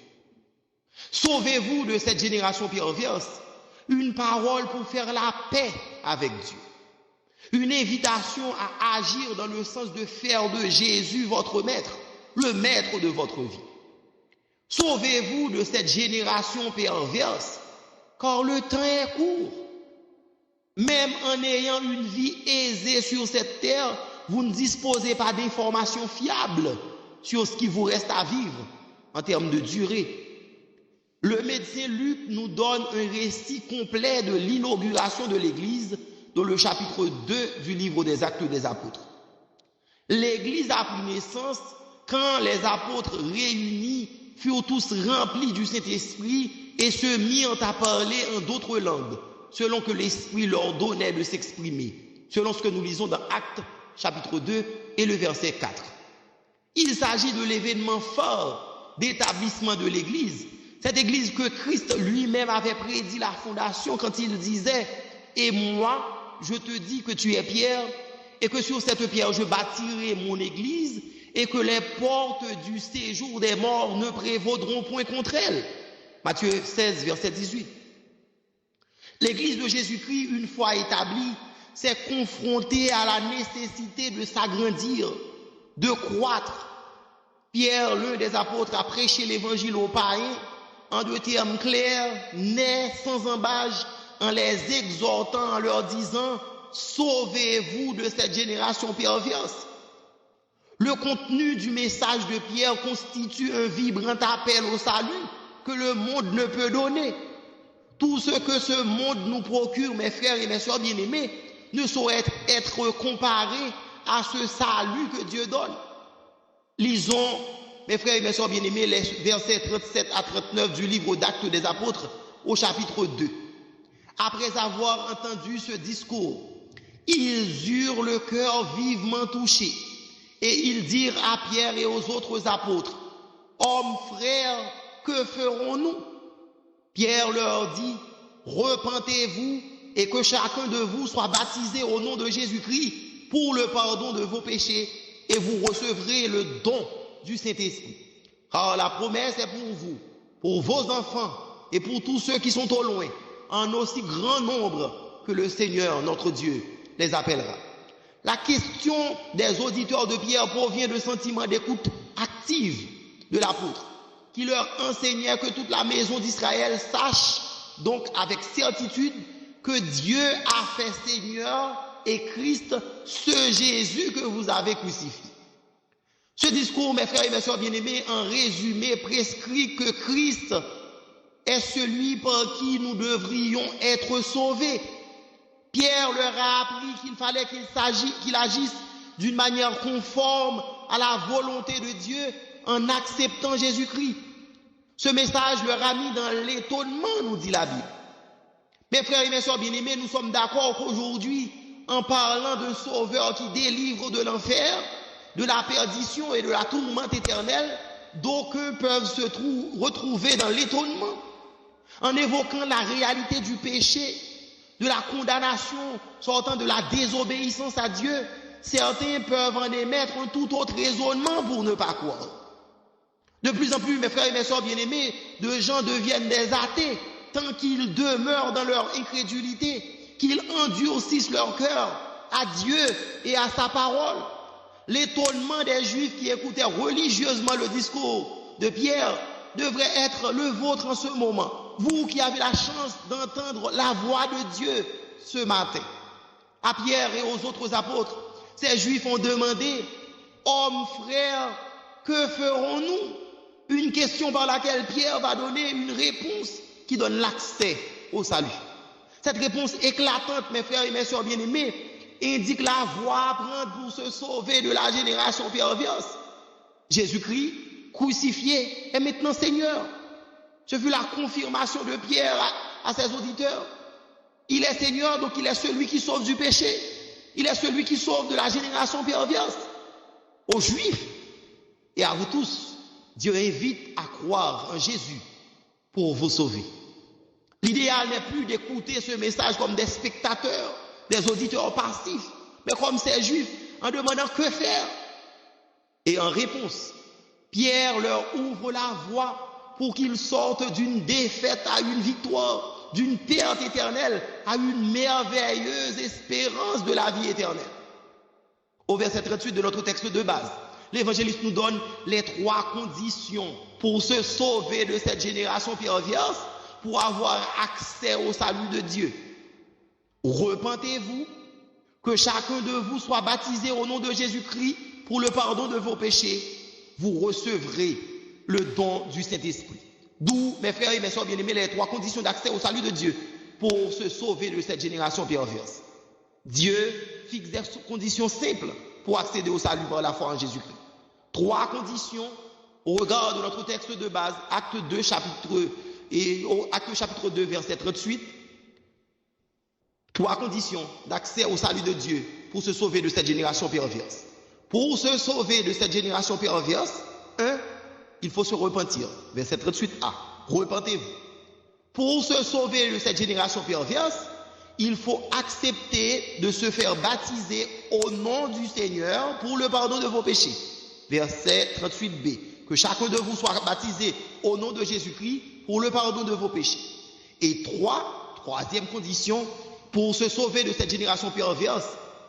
Sauvez-vous de cette génération perverse, une parole pour faire la paix avec Dieu. Une invitation à agir dans le sens de faire de Jésus votre maître, le maître de votre vie. Sauvez-vous de cette génération perverse, car le temps est court. Même en ayant une vie aisée sur cette terre, vous ne disposez pas d'informations fiables sur ce qui vous reste à vivre en termes de durée. Le médecin Luc nous donne un récit complet de l'inauguration de l'Église dans le chapitre 2 du livre des Actes des Apôtres. L'Église a pris naissance quand les apôtres réunis furent tous remplis du Saint-Esprit et se mirent à parler en d'autres langues, selon que l'Esprit leur donnait de s'exprimer, selon ce que nous lisons dans Actes chapitre 2 et le verset 4. Il s'agit de l'événement fort d'établissement de l'Église, cette Église que Christ lui-même avait prédit la fondation quand il disait « Et moi, je te dis que tu es Pierre, et que sur cette pierre je bâtirai mon Église, et que les portes du séjour des morts ne prévaudront point contre elle. » Matthieu 16, verset 18. L'Église de Jésus-Christ, une fois établie, s'est confrontée à la nécessité de s'agrandir, de croître. Pierre, l'un des apôtres, a prêché l'Évangile aux païens en deux termes clairs, nets, sans embâche, en les exhortant, en leur disant « Sauvez-vous de cette génération perverse ». Le contenu du message de Pierre constitue un vibrant appel au salut que le monde ne peut donner. Tout ce que ce monde nous procure, mes frères et mes sœurs bien-aimés, ne saurait être comparé à ce salut que Dieu donne. Lisons, mes frères et mes sœurs bien-aimés, les versets 37 à 39 du livre d'Actes des Apôtres au chapitre 2. Après avoir entendu ce discours, ils eurent le cœur vivement touché et ils dirent à Pierre et aux autres apôtres, « Hommes, frères, que ferons-nous » Pierre leur dit, « Repentez-vous et que chacun de vous soit baptisé au nom de Jésus-Christ pour le pardon de vos péchés et vous recevrez le don du Saint-Esprit. Car la promesse est pour vous, pour vos enfants et pour tous ceux qui sont au loin, en aussi grand nombre que le Seigneur, notre Dieu, les appellera. » La question des auditeurs de Pierre provient de sentiments d'écoute active de l'apôtre, qui leur enseignait que toute la maison d'Israël sache donc avec certitude que Dieu a fait Seigneur et Christ ce Jésus que vous avez crucifié. Ce discours, mes frères et mes sœurs bien-aimés, en résumé, prescrit que Christ est celui par qui nous devrions être sauvés. Pierre leur a appris qu'il fallait qu'il agisse d'une manière conforme à la volonté de Dieu en acceptant Jésus-Christ. Ce message leur a mis dans l'étonnement, nous dit la Bible. Mes frères et mes sœurs bien-aimés, nous sommes d'accord qu'aujourd'hui, en parlant d'un sauveur qui délivre de l'enfer, de la perdition et de la tourmente éternelle, d'aucuns peuvent se retrouver dans l'étonnement en évoquant la réalité du péché, de la condamnation sortant de la désobéissance à Dieu. Certains peuvent en émettre un tout autre raisonnement pour ne pas croire. De plus en plus, mes frères et mes sœurs bien-aimés, de gens deviennent des athées tant qu'ils demeurent dans leur incrédulité, qu'ils endurcissent leur cœur à Dieu et à sa parole. L'étonnement des Juifs qui écoutaient religieusement le discours de Pierre devrait être le vôtre en ce moment. Vous qui avez la chance d'entendre la voix de Dieu ce matin. À Pierre et aux autres apôtres, ces Juifs ont demandé « Hommes, frères, que ferons-nous » Une question par laquelle Pierre va donner une réponse qui donne l'accès au salut. Cette réponse éclatante, mes frères et mes sœurs bien-aimés, indique la voie à prendre pour se sauver de la génération perverse. Jésus-Christ, crucifié, est maintenant Seigneur. Ce fut la confirmation de Pierre à ses auditeurs. Il est Seigneur, donc il est celui qui sauve du péché. Il est celui qui sauve de la génération perverse. Aux Juifs et à vous tous, Dieu invite à croire en Jésus pour vous sauver. L'idéal n'est plus d'écouter ce message comme des spectateurs, des auditeurs passifs, mais comme ces Juifs, en demandant que faire. Et en réponse, Pierre leur ouvre la voie pour qu'ils sortent d'une défaite à une victoire, d'une perte éternelle à une merveilleuse espérance de la vie éternelle. Au verset 38 de notre texte de base, l'évangéliste nous donne les 3 conditions pour se sauver de cette génération perverse, pour avoir accès au salut de Dieu. Repentez-vous, que chacun de vous soit baptisé au nom de Jésus-Christ pour le pardon de vos péchés. Vous recevrez le don du Saint-Esprit. D'où, mes frères et mes sœurs bien-aimés, les 3 conditions d'accès au salut de Dieu pour se sauver de cette génération perverse. Dieu fixe des conditions simples pour accéder au salut par la foi en Jésus-Christ. 3 conditions au regard de notre texte de base, acte 2, chapitre 2, verset 38. 3 conditions d'accès au salut de Dieu pour se sauver de cette génération perverse. Pour se sauver de cette génération perverse, 1, il faut se repentir. Verset 38a. Repentez-vous. Pour se sauver de cette génération perverse, il faut accepter de se faire baptiser au nom du Seigneur pour le pardon de vos péchés. Verset 38b. Que chacun de vous soit baptisé au nom de Jésus-Christ pour le pardon de vos péchés. Et 3e condition, pour se sauver de cette génération perverse,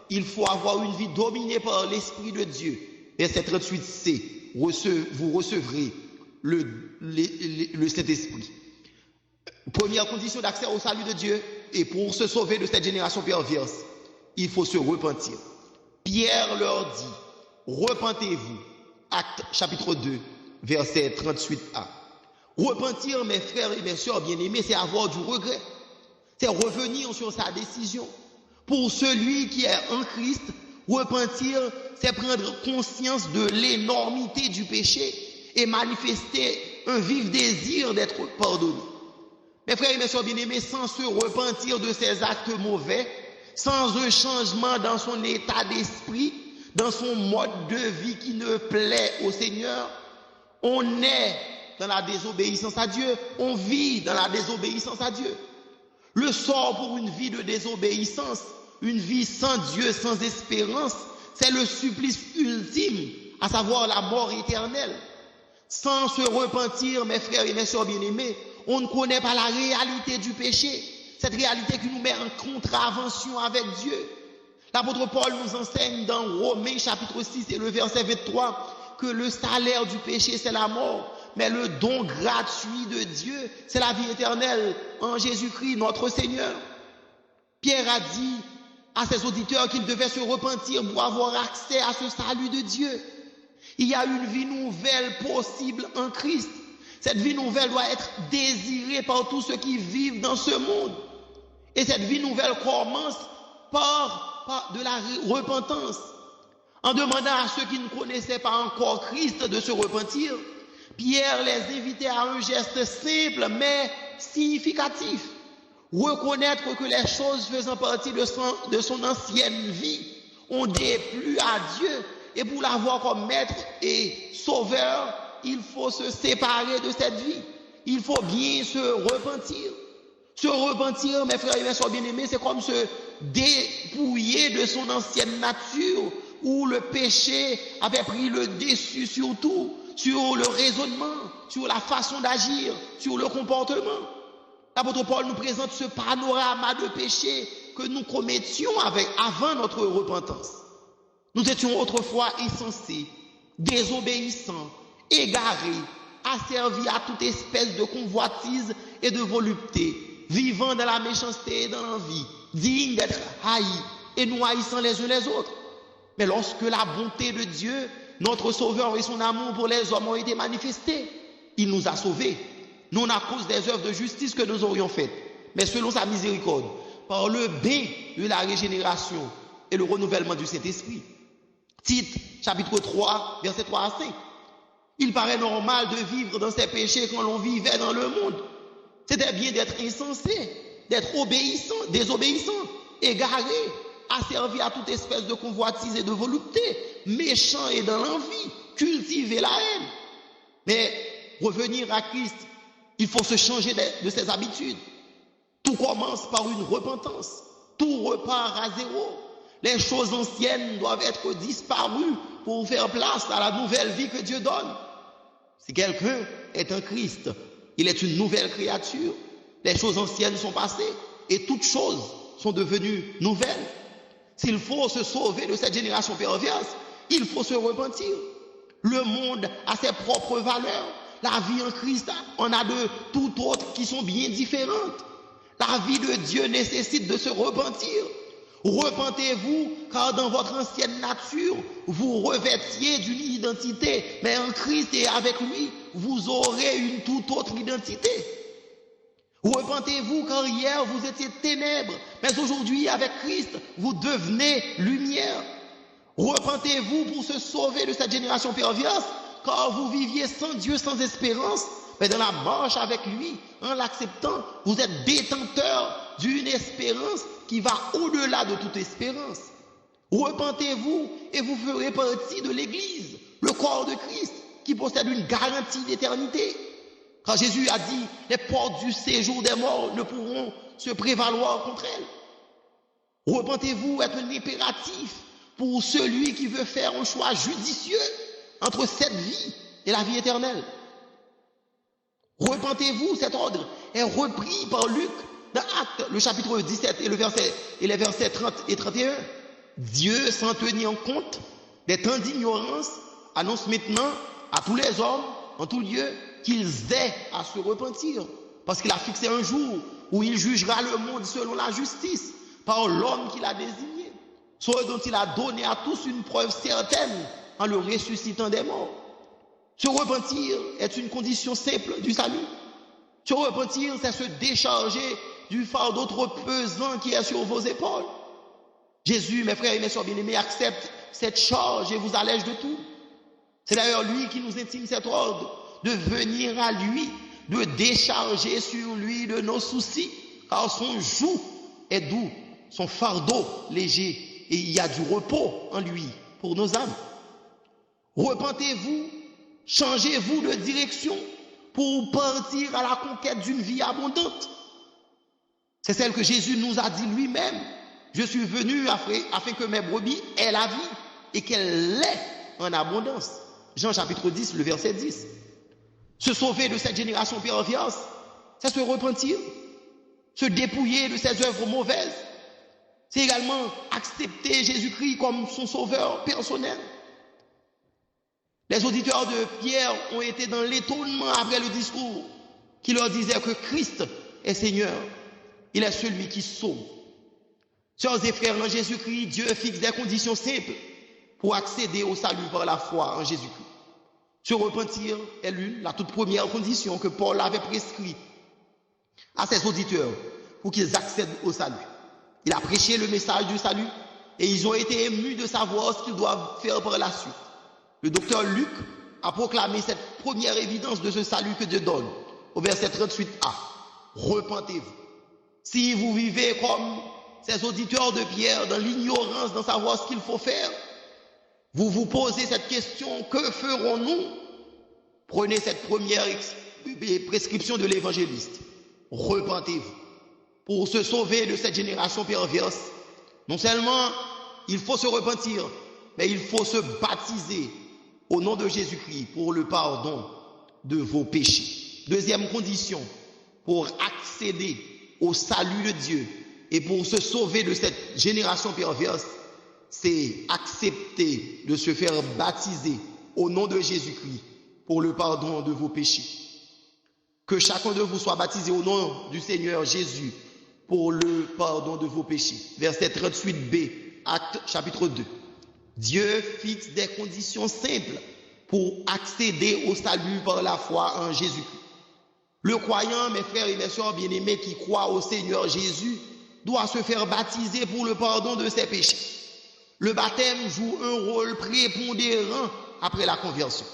il faut avoir une vie dominée par l'Esprit de Dieu. Verset 38c. Vous recevrez le Saint-Esprit. Première condition d'accès au salut de Dieu, et pour se sauver de cette génération perverse, il faut se repentir. Pierre leur dit, repentez-vous. Acte chapitre 2, verset 38a. Repentir, mes frères et mes sœurs bien-aimés, c'est avoir du regret. C'est revenir sur sa décision. Pour celui qui est en Christ, repentir, c'est prendre conscience de l'énormité du péché et manifester un vif désir d'être pardonné. Mes frères et mes sœurs bien-aimés, sans se repentir de ses actes mauvais, sans un changement dans son état d'esprit, dans son mode de vie qui ne plaît au Seigneur, on est dans la désobéissance à Dieu, on vit dans la désobéissance à Dieu. Le sort pour une vie de désobéissance, une vie sans Dieu, sans espérance, c'est le supplice ultime, à savoir la mort éternelle. Sans se repentir, mes frères et mes sœurs bien-aimés, on ne connaît pas la réalité du péché, cette réalité qui nous met en contravention avec Dieu. L'apôtre Paul nous enseigne dans Romains chapitre 6 et le verset 23 que le salaire du péché, c'est la mort, mais le don gratuit de Dieu, c'est la vie éternelle en Jésus-Christ, notre Seigneur. Pierre a dit à ses auditeurs qu'ils devaient se repentir pour avoir accès à ce salut de Dieu. Il y a une vie nouvelle possible en Christ. Cette vie nouvelle doit être désirée par tous ceux qui vivent dans ce monde. Et cette vie nouvelle commence par de la repentance. En demandant à ceux qui ne connaissaient pas encore Christ de se repentir, Pierre les invitait à un geste simple mais significatif. Reconnaître que les choses faisant partie de son ancienne vie ont déplu à Dieu. Et pour l'avoir comme maître et sauveur, il faut se séparer de cette vie. Il faut bien se repentir. Se repentir, mes frères et mes sœurs bien-aimés, c'est comme se dépouiller de son ancienne nature, où le péché avait pris le dessus sur tout, sur le raisonnement, sur la façon d'agir, sur le comportement. L'apôtre Paul nous présente ce panorama de péché que nous commettions avant notre repentance. Nous étions autrefois insensés, désobéissants, égarés, asservis à toute espèce de convoitise et de volupté, vivant dans la méchanceté et dans l'envie, dignes d'être haïs et nous haïssant les uns les autres. Mais lorsque la bonté de Dieu, notre Sauveur et son amour pour les hommes ont été manifestés, il nous a sauvés, non à cause des œuvres de justice que nous aurions faites, mais selon sa miséricorde, par le bain de la régénération et le renouvellement du Saint-Esprit. Tite, chapitre 3, versets 3 à 5. Il paraît normal de vivre dans ces péchés quand l'on vivait dans le monde. C'était bien d'être insensé, d'être obéissant, désobéissant, égaré, asservi à toute espèce de convoitise et de volupté, méchant et dans l'envie, cultiver la haine. Mais revenir à Christ, il faut se changer de ses habitudes. Tout commence par une repentance. Tout repart à zéro. Les choses anciennes doivent être disparues pour faire place à la nouvelle vie que Dieu donne. Si quelqu'un est un Christ, il est une nouvelle créature. Les choses anciennes sont passées et toutes choses sont devenues nouvelles. S'il faut se sauver de cette génération perverse, il faut se repentir. Le monde a ses propres valeurs. La vie en Christ en a de toutes autres qui sont bien différentes. La vie de Dieu nécessite de se repentir. Repentez-vous, car dans votre ancienne nature, vous revêtiez d'une identité, mais en Christ et avec lui, vous aurez une toute autre identité. Repentez-vous, car hier vous étiez ténèbres, mais aujourd'hui avec Christ, vous devenez lumière. Repentez-vous pour se sauver de cette génération perverse, car vous viviez sans Dieu, sans espérance, mais dans la marche avec lui, en l'acceptant, vous êtes détenteurs d'une espérance qui va au-delà de toute espérance. Repentez-vous et vous ferez partie de l'Église, le corps de Christ, qui possède une garantie d'éternité. Quand Jésus a dit, les portes du séjour des morts ne pourront se prévaloir contre elles. Repentez-vous est un impératif pour celui qui veut faire un choix judicieux entre cette vie et la vie éternelle. Repentez-vous, cet ordre est repris par Luc dans Actes, le chapitre 17 et les versets 30 et 31. Dieu, sans tenir compte des temps d'ignorance, annonce maintenant à tous les hommes, en tout lieu, qu'ils aient à se repentir. Parce qu'il a fixé un jour où il jugera le monde selon la justice, par l'homme qu'il a désigné, soit dont il a donné à tous une preuve certaine en le ressuscitant des morts. Se repentir est une condition simple du salut. Se repentir, c'est se décharger du fardeau trop pesant qui est sur vos épaules. Jésus, mes frères et mes sœurs bien-aimés, accepte cette charge et vous allège de tout. C'est d'ailleurs lui qui nous intime cet ordre de venir à lui, de décharger sur lui de nos soucis, car son joug est doux, son fardeau léger, et il y a du repos en lui pour nos âmes. Repentez-vous, changez-vous de direction pour partir à la conquête d'une vie abondante. C'est celle que Jésus nous a dit lui-même. Je suis venu afin que mes brebis aient la vie et qu'elle l'ait en abondance. Jean chapitre 10, le verset 10. Se sauver de cette génération perverse, c'est se repentir, se dépouiller de ses œuvres mauvaises, C'est également accepter Jésus-Christ comme son sauveur personnel. Les auditeurs de Pierre ont été dans l'étonnement après le discours qui leur disait que Christ est Seigneur. Il est celui qui sauve. Sœurs et frères, en Jésus-Christ, Dieu fixe des conditions simples pour accéder au salut par la foi en Jésus-Christ. Se repentir est la toute première condition que Paul avait prescrite à ses auditeurs pour qu'ils accèdent au salut. Il a prêché le message du salut et ils ont été émus de savoir ce qu'ils doivent faire par la suite. Le docteur Luc a proclamé cette première évidence de ce salut que Dieu donne au verset 38a. Repentez-vous. Si vous vivez comme ces auditeurs de Pierre dans l'ignorance d'en savoir ce qu'il faut faire, vous vous posez cette question, que ferons-nous? Prenez cette première prescription de l'évangéliste. Repentez-vous. Pour se sauver de cette génération perverse, non seulement il faut se repentir, mais il faut se baptiser au nom de Jésus-Christ pour le pardon de vos péchés. Deuxième condition, pour accéder au salut de Dieu et pour se sauver de cette génération perverse, c'est accepter de se faire baptiser au nom de Jésus-Christ pour le pardon de vos péchés. Que chacun de vous soit baptisé au nom du Seigneur Jésus pour le pardon de vos péchés. Verset 38b, Acte chapitre 2. Dieu fixe des conditions simples pour accéder au salut par la foi en Jésus-Christ. Le croyant, mes frères et mes sœurs bien-aimés qui croient au Seigneur Jésus, doit se faire baptiser pour le pardon de ses péchés. Le baptême joue un rôle prépondérant après la conversion.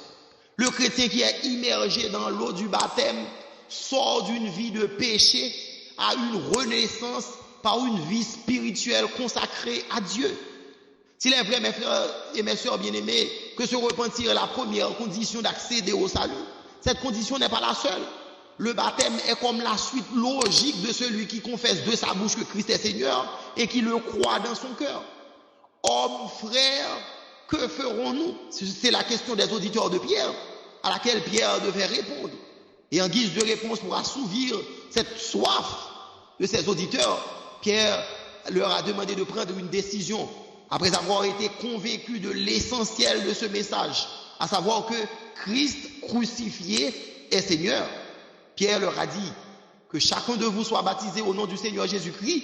Le chrétien qui est immergé dans l'eau du baptême sort d'une vie de péché à une renaissance par une vie spirituelle consacrée à Dieu. S'il est vrai, mes frères et mes sœurs bien-aimés, que se repentir est la première condition d'accéder au salut, cette condition n'est pas la seule. Le baptême est comme la suite logique de celui qui confesse de sa bouche que Christ est Seigneur et qui le croit dans son cœur. Hommes, frères, que ferons-nous? C'est la question des auditeurs de Pierre, à laquelle Pierre devait répondre. Et en guise de réponse pour assouvir cette soif de ses auditeurs, Pierre leur a demandé de prendre une décision après avoir été convaincu de l'essentiel de ce message, à savoir que Christ crucifié est Seigneur. Pierre leur a dit que chacun de vous soit baptisé au nom du Seigneur Jésus-Christ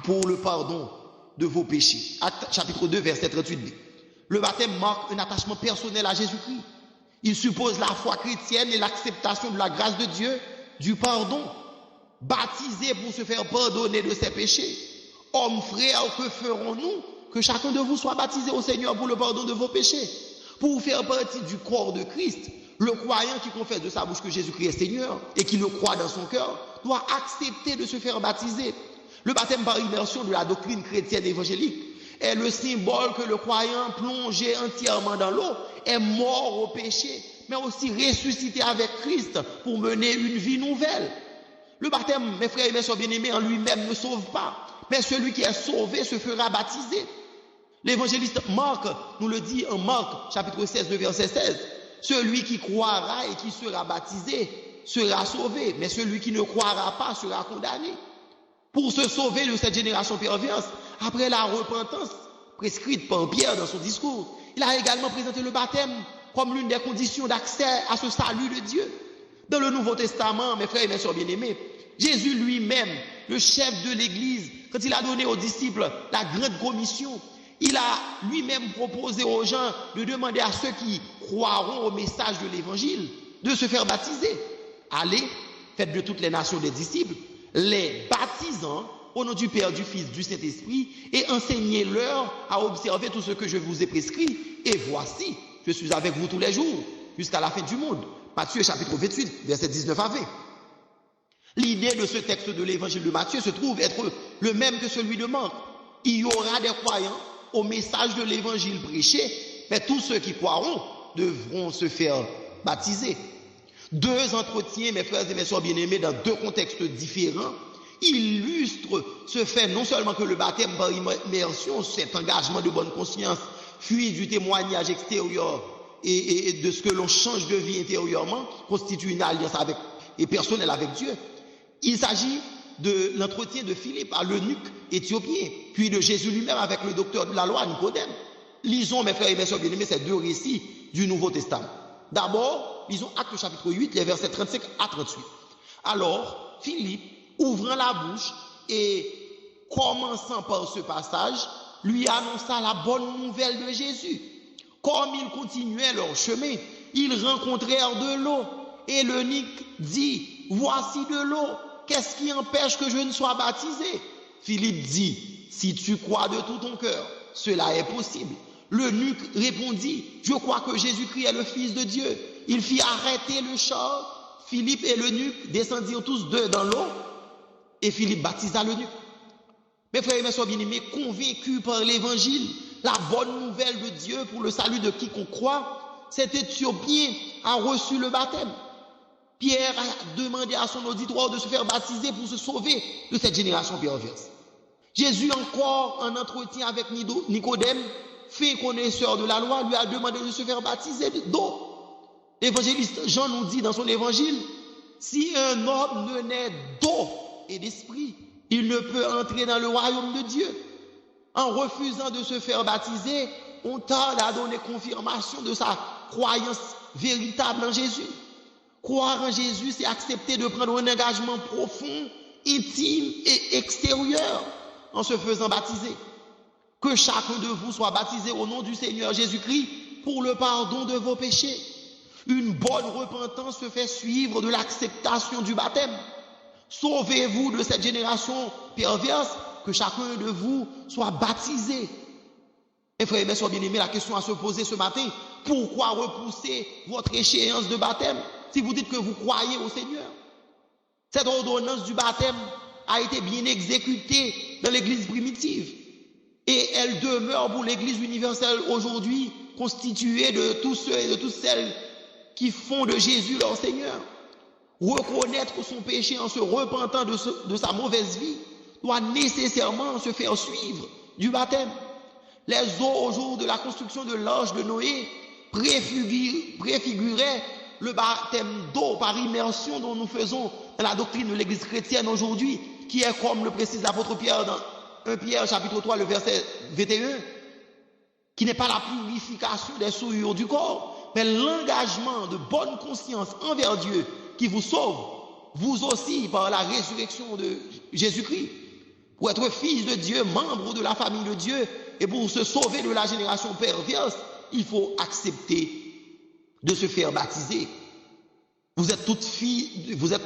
pour le pardon de vos péchés. Acte chapitre 2, verset 38b. Le baptême marque un attachement personnel à Jésus-Christ. Il suppose la foi chrétienne et l'acceptation de la grâce de Dieu, du pardon. Baptisé pour se faire pardonner de ses péchés. Hommes, frères, que ferons-nous? Que chacun de vous soit baptisé au Seigneur pour le pardon de vos péchés. Pour faire partie du corps de Christ, le croyant qui confesse de sa bouche que Jésus-Christ est Seigneur et qui le croit dans son cœur doit accepter de se faire baptiser. Le baptême par immersion de la doctrine chrétienne évangélique est le symbole que le croyant plongé entièrement dans l'eau est mort au péché, mais aussi ressuscité avec Christ pour mener une vie nouvelle. Le baptême, mes frères et mes sœurs bien-aimés, en lui-même ne sauve pas, mais celui qui est sauvé se fera baptiser. L'évangéliste Marc nous le dit en Marc, chapitre 16, verset 16. Celui qui croira et qui sera baptisé sera sauvé, mais celui qui ne croira pas sera condamné. Pour se sauver de cette génération perverse, après la repentance prescrite par Pierre dans son discours, il a également présenté le baptême comme l'une des conditions d'accès à ce salut de Dieu. Dans le Nouveau Testament, mes frères et mes sœurs bien-aimés, Jésus lui-même, le chef de l'Église, quand il a donné aux disciples la grande commission, il a lui-même proposé aux gens de demander à ceux qui croiront au message de l'Évangile de se faire baptiser. Allez, faites de toutes les nations des disciples, les baptisant au nom du Père, du Fils, du Saint-Esprit, et enseignez-leur à observer tout ce que je vous ai prescrit. Et voici, je suis avec vous tous les jours, jusqu'à la fin du monde. Matthieu chapitre 28, verset 19 à 20. L'idée de ce texte de l'évangile de Matthieu se trouve être le même que celui de Marc. Il y aura des croyants au message de l'évangile prêché, mais tous ceux qui croiront devront se faire baptiser. Deux entretiens, mes frères et mes sœurs bien-aimés, dans deux contextes différents, illustrent ce fait non seulement que le baptême par immersion, cet engagement de bonne conscience, fuit du témoignage extérieur et de ce que l'on change de vie intérieurement, constitue une alliance personnelle avec Dieu. Il s'agit de l'entretien de Philippe à l'eunuque éthiopien, puis de Jésus lui-même avec le docteur de la loi, Nicodème. Lisons, mes frères et mes sœurs bien-aimés, ces deux récits du Nouveau Testament. D'abord, lisons Actes chapitre 8, les versets 35 à 38. Alors, Philippe, ouvrant la bouche et commençant par ce passage, lui annonça la bonne nouvelle de Jésus. Comme ils continuaient leur chemin, ils rencontrèrent de l'eau. Et l'eunuque dit, voici de l'eau, qu'est-ce qui empêche que je ne sois baptisé? Philippe dit, si tu crois de tout ton cœur, cela est possible. L'eunuque répondit, je crois que Jésus-Christ est le Fils de Dieu. Il fit arrêter le char. Philippe et l'eunuque descendirent tous deux dans l'eau et Philippe baptisa l'eunuque. Mes frères et mes sœurs bien-aimés, convaincus par l'évangile, la bonne nouvelle de Dieu pour le salut de quiconque croit, cet Éthiopien a reçu le baptême. Pierre a demandé à son auditoire de se faire baptiser pour se sauver de cette génération perverse. Jésus, encore en entretien avec Nicodème, fait connaisseur de la loi, lui a demandé de se faire baptiser d'eau. L'évangéliste Jean nous dit dans son évangile, si un homme ne naît d'eau et d'esprit, il ne peut entrer dans le royaume de Dieu. En refusant de se faire baptiser, on tarde à donner confirmation de sa croyance véritable en Jésus. Croire en Jésus, c'est accepter de prendre un engagement profond, intime et extérieur en se faisant baptiser. Que chacun de vous soit baptisé au nom du Seigneur Jésus-Christ pour le pardon de vos péchés. Une bonne repentance se fait suivre de l'acceptation du baptême. Sauvez-vous de cette génération perverse, que chacun de vous soit baptisé. Et frères et mères, soyez bien-aimés, la question à se poser ce matin, pourquoi repousser votre échéance de baptême si vous dites que vous croyez au Seigneur? Cette ordonnance du baptême a été bien exécutée dans l'Église primitive et elle demeure pour l'Église universelle aujourd'hui, constituée de tous ceux et de toutes celles qui font de Jésus leur Seigneur. Reconnaître son péché en se repentant de sa mauvaise vie doit nécessairement se faire suivre du baptême. Les eaux au jour de la construction de l'arche de Noé préfiguraient le baptême d'eau par immersion dont nous faisons dans la doctrine de l'Église chrétienne aujourd'hui, qui est comme le précise l'apôtre Pierre dans 1 Pierre chapitre 3, le verset 21, qui n'est pas la purification des souillures du corps, mais l'engagement de bonne conscience envers Dieu qui vous sauve, vous aussi, par la résurrection de Jésus-Christ. Pour être fils de Dieu, membre de la famille de Dieu, et pour se sauver de la génération perverse, il faut accepter de se faire baptiser. Vous êtes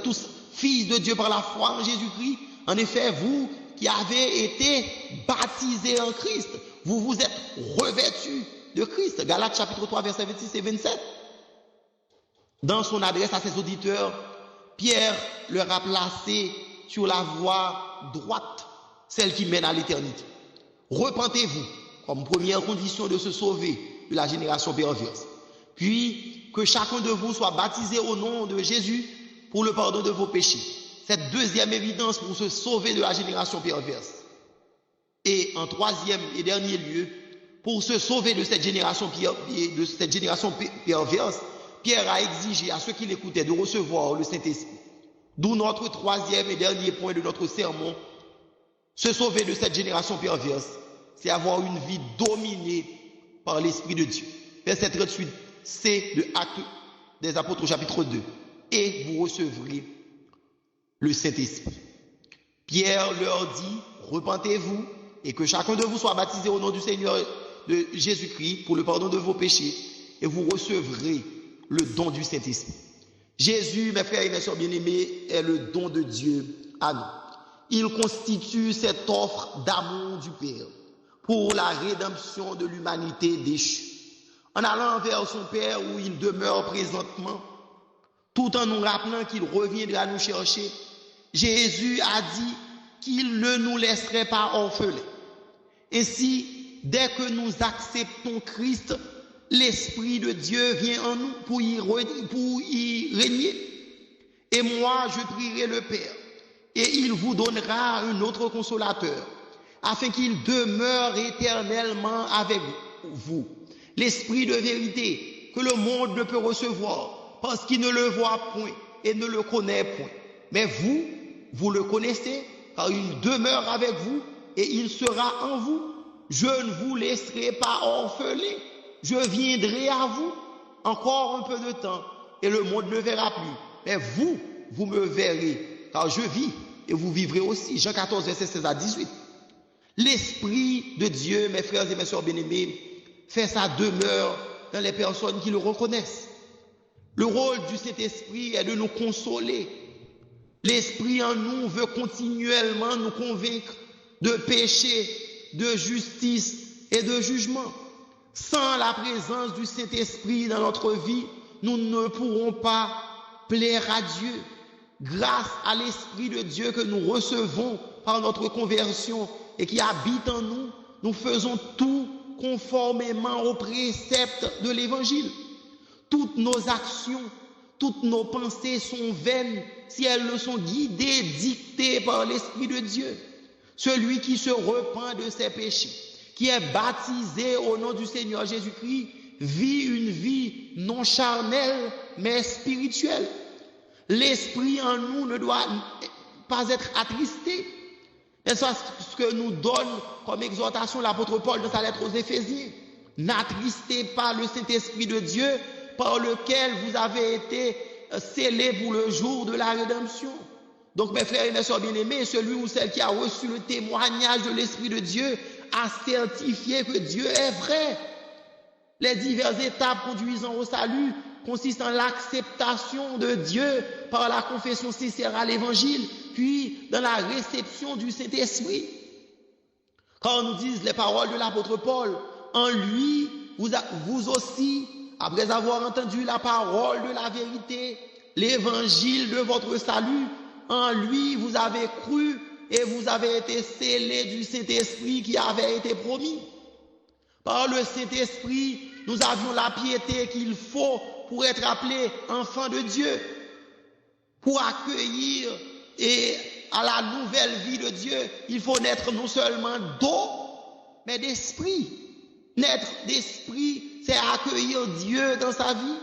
tous fils de Dieu par la foi en Jésus-Christ. En effet, vous qui avez été baptisés en Christ, vous vous êtes revêtus de Christ. Galates chapitre 3, versets 26 et 27. Dans son adresse à ses auditeurs, Pierre leur a placé sur la voie droite, celle qui mène à l'éternité. Repentez-vous, comme première condition de se sauver de la génération perverse. Puis, que chacun de vous soit baptisé au nom de Jésus pour le pardon de vos péchés. Cette deuxième évidence pour se sauver de la génération perverse. Et en troisième et dernier lieu, pour se sauver de cette génération perverse, Pierre a exigé à ceux qui l'écoutaient de recevoir le Saint-Esprit. D'où notre troisième et dernier point de notre sermon. Se sauver de cette génération perverse, c'est avoir une vie dominée par l'Esprit de Dieu. Verset 38, c'est de Actes des Apôtres chapitre 2. Et vous recevrez le Saint-Esprit. Pierre leur dit, repentez-vous et que chacun de vous soit baptisé au nom du Seigneur de Jésus-Christ pour le pardon de vos péchés et vous recevrez le don du Saint-Esprit. Jésus, mes frères et mes sœurs bien-aimés, est le don de Dieu à nous. Il constitue cette offre d'amour du Père pour la rédemption de l'humanité déchue. En allant vers son Père où il demeure présentement, tout en nous rappelant qu'il reviendra nous chercher, Jésus a dit qu'il ne nous laisserait pas orphelins. Ainsi, dès que nous acceptons Christ, l'Esprit de Dieu vient en nous pour y régner. Et moi, je prierai le Père, et il vous donnera un autre consolateur, afin qu'il demeure éternellement avec vous. L'Esprit de vérité que le monde ne peut recevoir, parce qu'il ne le voit point et ne le connaît point. Mais vous, vous le connaissez, car il demeure avec vous et il sera en vous. Je ne vous laisserai pas orphelins, je viendrai à vous encore un peu de temps, et le monde ne verra plus. Mais vous, vous me verrez, car je vis, et vous vivrez aussi. Jean 14, verset 16 à 18. L'Esprit de Dieu, mes frères et mes sœurs bien-aimés, fait sa demeure dans les personnes qui le reconnaissent. Le rôle du Saint-Esprit est de nous consoler. L'Esprit en nous veut continuellement nous convaincre de péché, de justice et de jugement. Sans la présence du Saint-Esprit dans notre vie, nous ne pourrons pas plaire à Dieu. Grâce à l'Esprit de Dieu que nous recevons par notre conversion et qui habite en nous, nous faisons tout conformément aux préceptes de l'Évangile. Toutes nos actions, toutes nos pensées sont vaines si elles ne sont guidées, dictées par l'Esprit de Dieu. Celui qui se repent de ses péchés, qui est baptisé au nom du Seigneur Jésus-Christ, vit une vie non charnelle, mais spirituelle. L'Esprit en nous ne doit pas être attristé. Et c'est ce que nous donne comme exhortation l'apôtre Paul dans sa lettre aux Éphésiens. N'attristez pas le Saint-Esprit de Dieu par lequel vous avez été scellés pour le jour de la rédemption. Donc mes frères et mes sœurs bien-aimés, celui ou celle qui a reçu le témoignage de l'Esprit de Dieu a certifié que Dieu est vrai. Les diverses étapes conduisant au salut consistent en l'acceptation de Dieu par la confession sincère à l'Évangile, puis dans la réception du Saint-Esprit. Quand nous disent les paroles de l'apôtre Paul, en lui, vous aussi, après avoir entendu la parole de la vérité, l'Évangile de votre salut, en lui vous avez cru et vous avez été scellés du Saint-Esprit qui avait été promis. Par le Saint-Esprit, nous avions la piété qu'il faut pour être appelés enfants de Dieu, pour accueillir et à la nouvelle vie de Dieu, il faut naître non seulement d'eau, mais d'esprit. Naître d'esprit, c'est accueillir Dieu dans sa vie,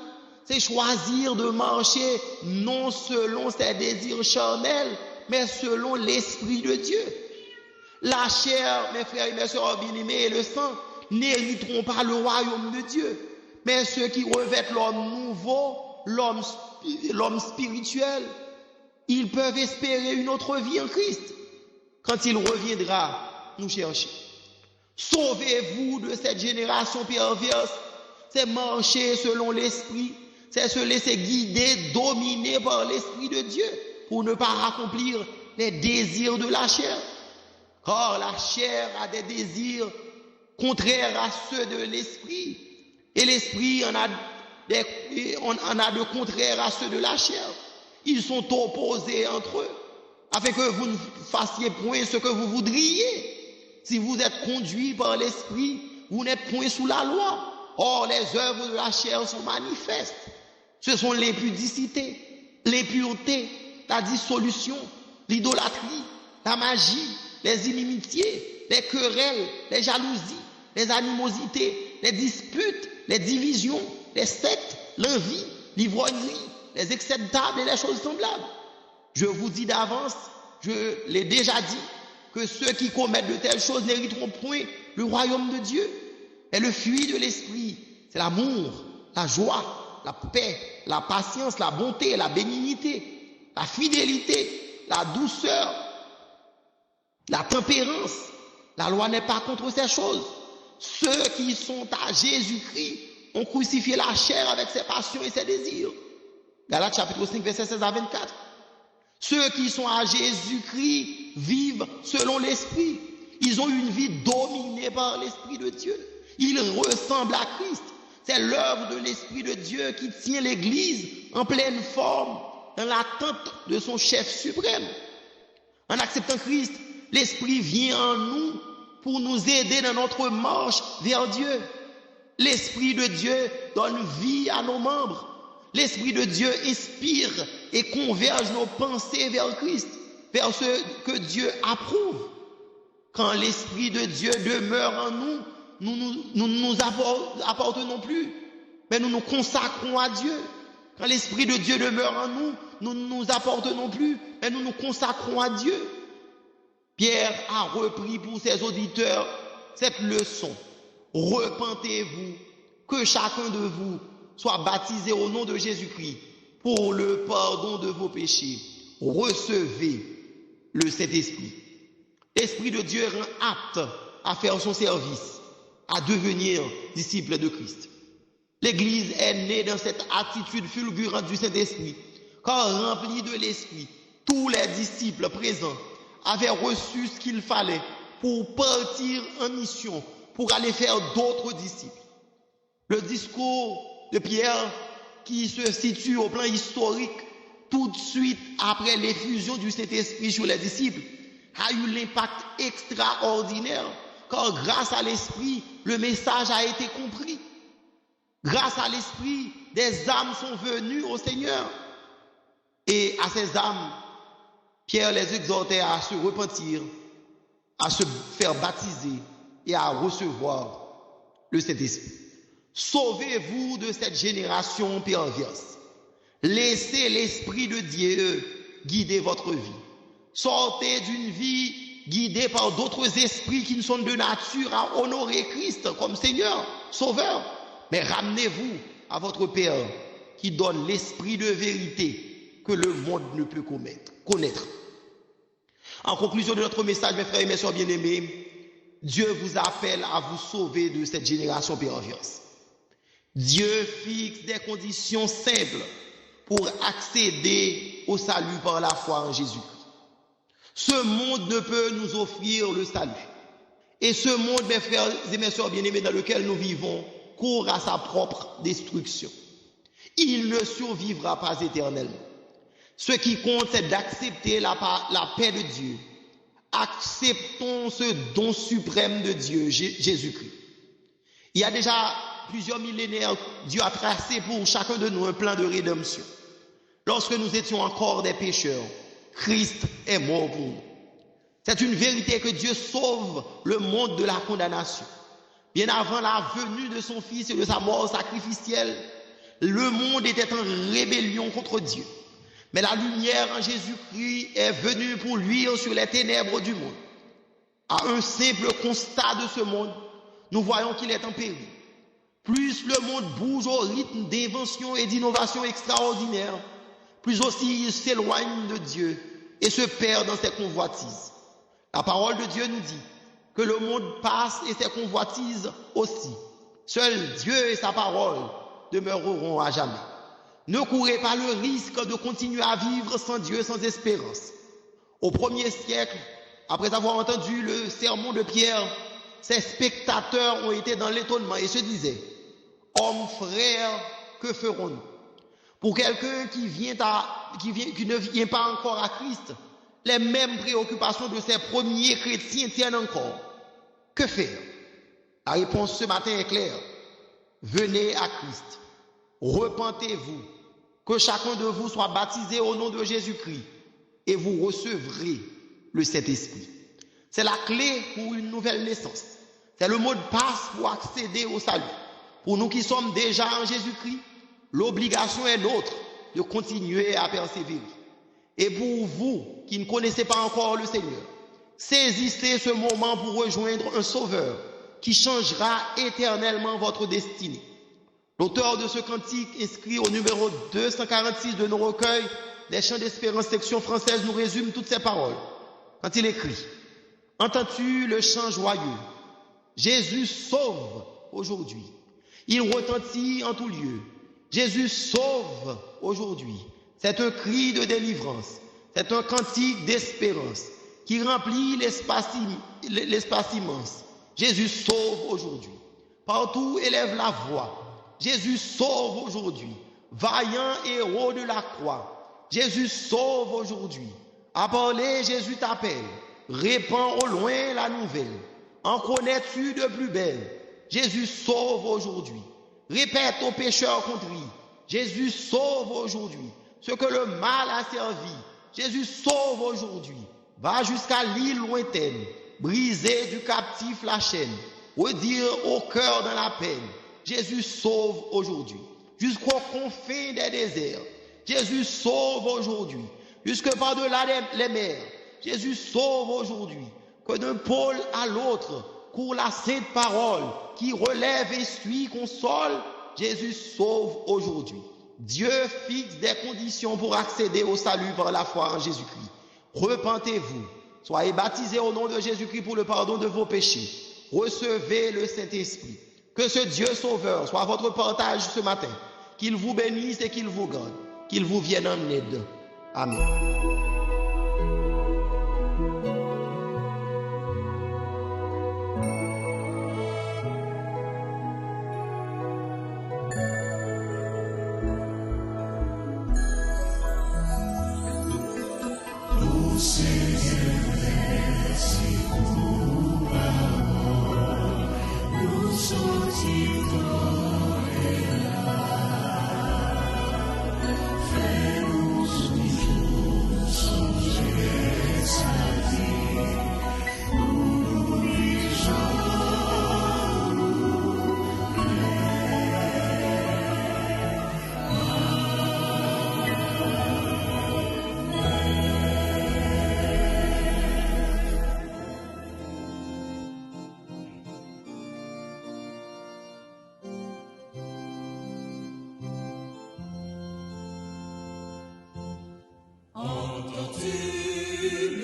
c'est choisir de marcher non selon ses désirs charnels, mais selon l'Esprit de Dieu. La chair, mes frères et mes sœurs bien-aimés, et le sang n'hériteront pas le royaume de Dieu. Mais ceux qui revêtent l'homme nouveau, l'homme spirituel, ils peuvent espérer une autre vie en Christ. Quand il reviendra nous chercher. Sauvez-vous de cette génération perverse. C'est marcher selon l'Esprit. C'est se laisser guider, dominer par l'Esprit de Dieu pour ne pas accomplir les désirs de la chair. Car la chair a des désirs contraires à ceux de l'Esprit. Et l'Esprit en a de contraires à ceux de la chair. Ils sont opposés entre eux, afin que vous ne fassiez point ce que vous voudriez. Si vous êtes conduits par l'Esprit, vous n'êtes point sous la loi. Or, les œuvres de la chair sont manifestes. Ce sont l'impudicité, l'impureté, la dissolution, l'idolâtrie, la magie, les inimitiés, les querelles, les jalousies, les animosités, les disputes, les divisions, les sectes, l'envie, l'ivrognerie, les excès de table et les choses semblables. Je vous dis d'avance, je l'ai déjà dit, que ceux qui commettent de telles choses n'hériteront point le royaume de Dieu. Et le fruit de l'Esprit, c'est l'amour, la joie, la paix, la patience, la bonté, la bénignité, la fidélité, la douceur, la tempérance. La loi n'est pas contre ces choses. Ceux qui sont à Jésus-Christ ont crucifié la chair avec ses passions et ses désirs. Galates chapitre 5, verset 16 à 24. Ceux qui sont à Jésus-Christ vivent selon l'Esprit. Ils ont une vie dominée par l'Esprit de Dieu. Ils ressemblent à Christ. C'est l'œuvre de l'Esprit de Dieu qui tient l'Église en pleine forme dans l'attente de son chef suprême. En acceptant Christ, l'Esprit vient en nous pour nous aider dans notre marche vers Dieu. L'Esprit de Dieu donne vie à nos membres. L'Esprit de Dieu inspire et converge nos pensées vers Christ, vers ce que Dieu approuve. Quand l'Esprit de Dieu demeure en nous, nous ne nous appartenons plus, mais nous nous consacrons à Dieu. Quand l'Esprit de Dieu demeure en nous, nous ne nous appartenons plus, mais nous nous consacrons à Dieu. Pierre a repris pour ses auditeurs cette leçon. Repentez-vous, que chacun de vous soit baptisé au nom de Jésus-Christ pour le pardon de vos péchés. Recevez le Saint-Esprit. L'Esprit de Dieu rend apte à faire son service, à devenir disciple de Christ. L'Église est née dans cette attitude fulgurante du Saint-Esprit, car remplie de l'Esprit, tous les disciples présents avaient reçu ce qu'il fallait pour partir en mission, pour aller faire d'autres disciples. Le discours de Pierre, qui se situe au plan historique, tout de suite après l'effusion du Saint-Esprit sur les disciples, a eu l'impact extraordinaire, car grâce à l'Esprit, le message a été compris. Grâce à l'Esprit, des âmes sont venues au Seigneur. Et à ces âmes, Pierre les exhortait à se repentir, à se faire baptiser et à recevoir le Saint-Esprit. Sauvez-vous de cette génération perverse. Laissez l'Esprit de Dieu guider votre vie. Sortez d'une vie guidée par d'autres esprits qui ne sont de nature à honorer Christ comme Seigneur, Sauveur. Mais ramenez-vous à votre Père qui donne l'esprit de vérité que le monde ne peut connaître. En conclusion de notre message, mes frères et mes sœurs bien-aimés, Dieu vous appelle à vous sauver de cette génération perverse. Dieu fixe des conditions simples pour accéder au salut par la foi en Jésus-Christ. Ce monde ne peut nous offrir le salut. Et ce monde, mes frères et mes sœurs bien-aimés, dans lequel nous vivons, court à sa propre destruction. Il ne survivra pas éternellement. Ce qui compte, c'est d'accepter la paix de Dieu. Acceptons ce don suprême de Dieu, Jésus-Christ. Il y a déjà plusieurs millénaires, Dieu a tracé pour chacun de nous un plan de rédemption. Lorsque nous étions encore des pécheurs, Christ est mort pour nous. C'est une vérité que Dieu sauve le monde de la condamnation. Bien avant la venue de son Fils et de sa mort sacrificielle, le monde était en rébellion contre Dieu. Mais la lumière en Jésus-Christ est venue pour luire sur les ténèbres du monde. À un simple constat de ce monde, nous voyons qu'il est en péril. Plus le monde bouge au rythme d'invention et d'innovation extraordinaires, plus aussi il s'éloigne de Dieu et se perd dans ses convoitises. La parole de Dieu nous dit que le monde passe et ses convoitises aussi. Seul Dieu et sa parole demeureront à jamais. Ne courez pas le risque de continuer à vivre sans Dieu, sans espérance. Au 1er siècle, après avoir entendu le sermon de Pierre, ses spectateurs ont été dans l'étonnement et se disaient: hommes frères, que ferons-nous? Pour quelqu'un qui ne vient pas encore à Christ, les mêmes préoccupations de ces premiers chrétiens tiennent encore. Que faire? La réponse ce matin est claire. Venez à Christ. Repentez-vous. Que chacun de vous soit baptisé au nom de Jésus-Christ et vous recevrez le Saint-Esprit. C'est la clé pour une nouvelle naissance. C'est le mot de passe pour accéder au salut. Pour nous qui sommes déjà en Jésus-Christ, l'obligation est nôtre de continuer à persévérer. Et pour vous qui ne connaissez pas encore le Seigneur, saisissez ce moment pour rejoindre un Sauveur qui changera éternellement votre destinée. L'auteur de ce cantique, inscrit au numéro 246 de nos recueils, Les Chants d'Espérance, section française, nous résume toutes ces paroles. Quand il écrit: entends-tu le chant joyeux? Jésus sauve aujourd'hui. Il retentit en tout lieu. Jésus sauve aujourd'hui. C'est un cri de délivrance. C'est un cantique d'espérance qui remplit l'espace immense. Jésus sauve aujourd'hui. Partout élève la voix. Jésus sauve aujourd'hui. Vaillant héros de la croix. Jésus sauve aujourd'hui. À parler, Jésus t'appelle. Répands au loin la nouvelle. En connais-tu de plus belle? Jésus sauve aujourd'hui. Répète aux pécheurs contrits: Jésus sauve aujourd'hui. Ce que le mal a servi, Jésus sauve aujourd'hui. Va jusqu'à l'île lointaine, briser du captif la chaîne, redire au cœur dans la peine: Jésus sauve aujourd'hui. jusqu'aux confins des déserts. Jésus sauve aujourd'hui, jusque par-delà les mers. Jésus sauve aujourd'hui, que d'un pôle à l'autre court la sainte parole qui relève, instruit, console. Jésus sauve aujourd'hui. Dieu fixe des conditions pour accéder au salut par la foi en Jésus-Christ. Repentez-vous, soyez baptisés au nom de Jésus-Christ pour le pardon de vos péchés. Recevez le Saint-Esprit. Que ce Dieu sauveur soit votre partage ce matin. Qu'il vous bénisse et qu'il vous garde. Qu'il vous vienne en aide. Amen.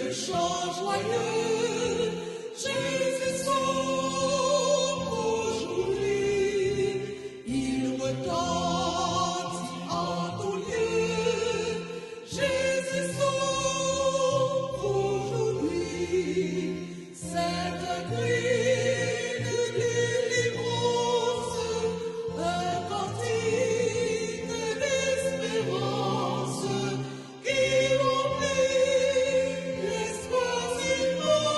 Le chant joyeux, Jésus sauve aujourd'hui. Il retentit en tout lieu. Jésus sauve aujourd'hui. C'est un cri de délivrance, un cantique d'espérance qui remplit l'espace immense.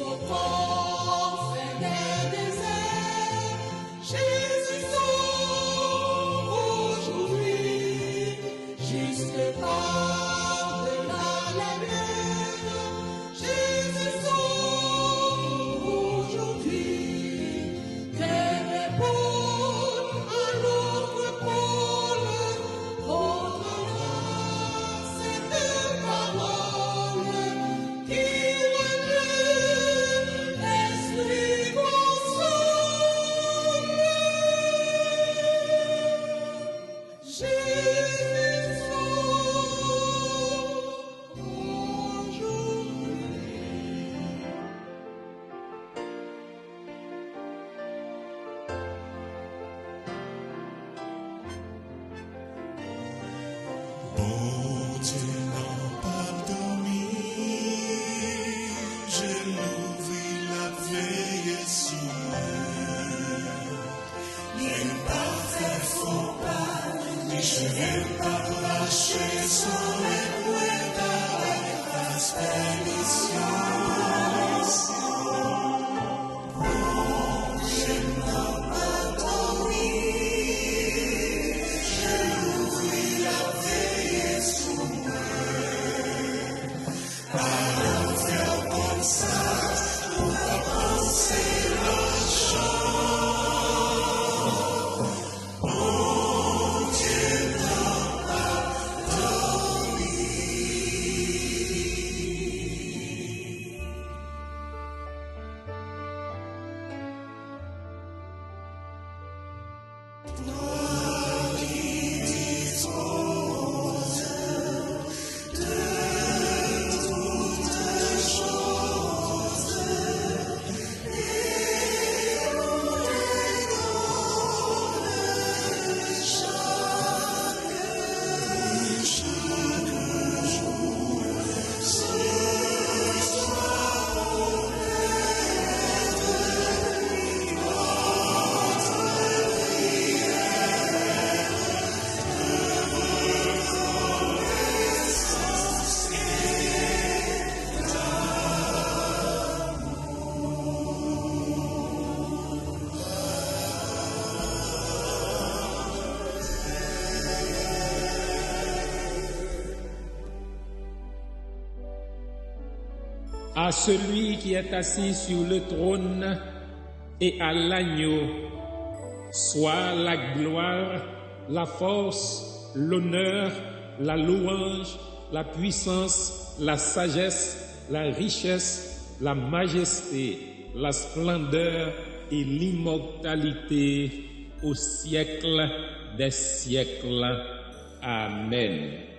Jusqu'au port des déserts, Jésus sauve aujourd'hui, jusque par-delà les mers, Jésus sauve aujourd'hui, qu'elle réponde à notre pôle, portera cette parole qui relève l'esprit consolé. Jésus sauve aujourd'hui. Bon Dieu n'a pas dormi, je l'ouvris la veille sur les parfaits faux pas, et je vais pas lâcher son époux avec aspérition. Bon Dieu n'a pas dormi, je l'ouvris la veille sur alors faire comme ça, pour pas penser l'argent. Bon Dieu n'a pas dormi. Toi qui disposes de toutes choses, et nous les donnes chaque jour. Ce soir, notre à celui qui est assis sur le trône et à l'agneau, soit la gloire, la force, l'honneur, la louange, la puissance, la sagesse, la richesse, la majesté, la splendeur et l'immortalité au siècle des siècles. Amen.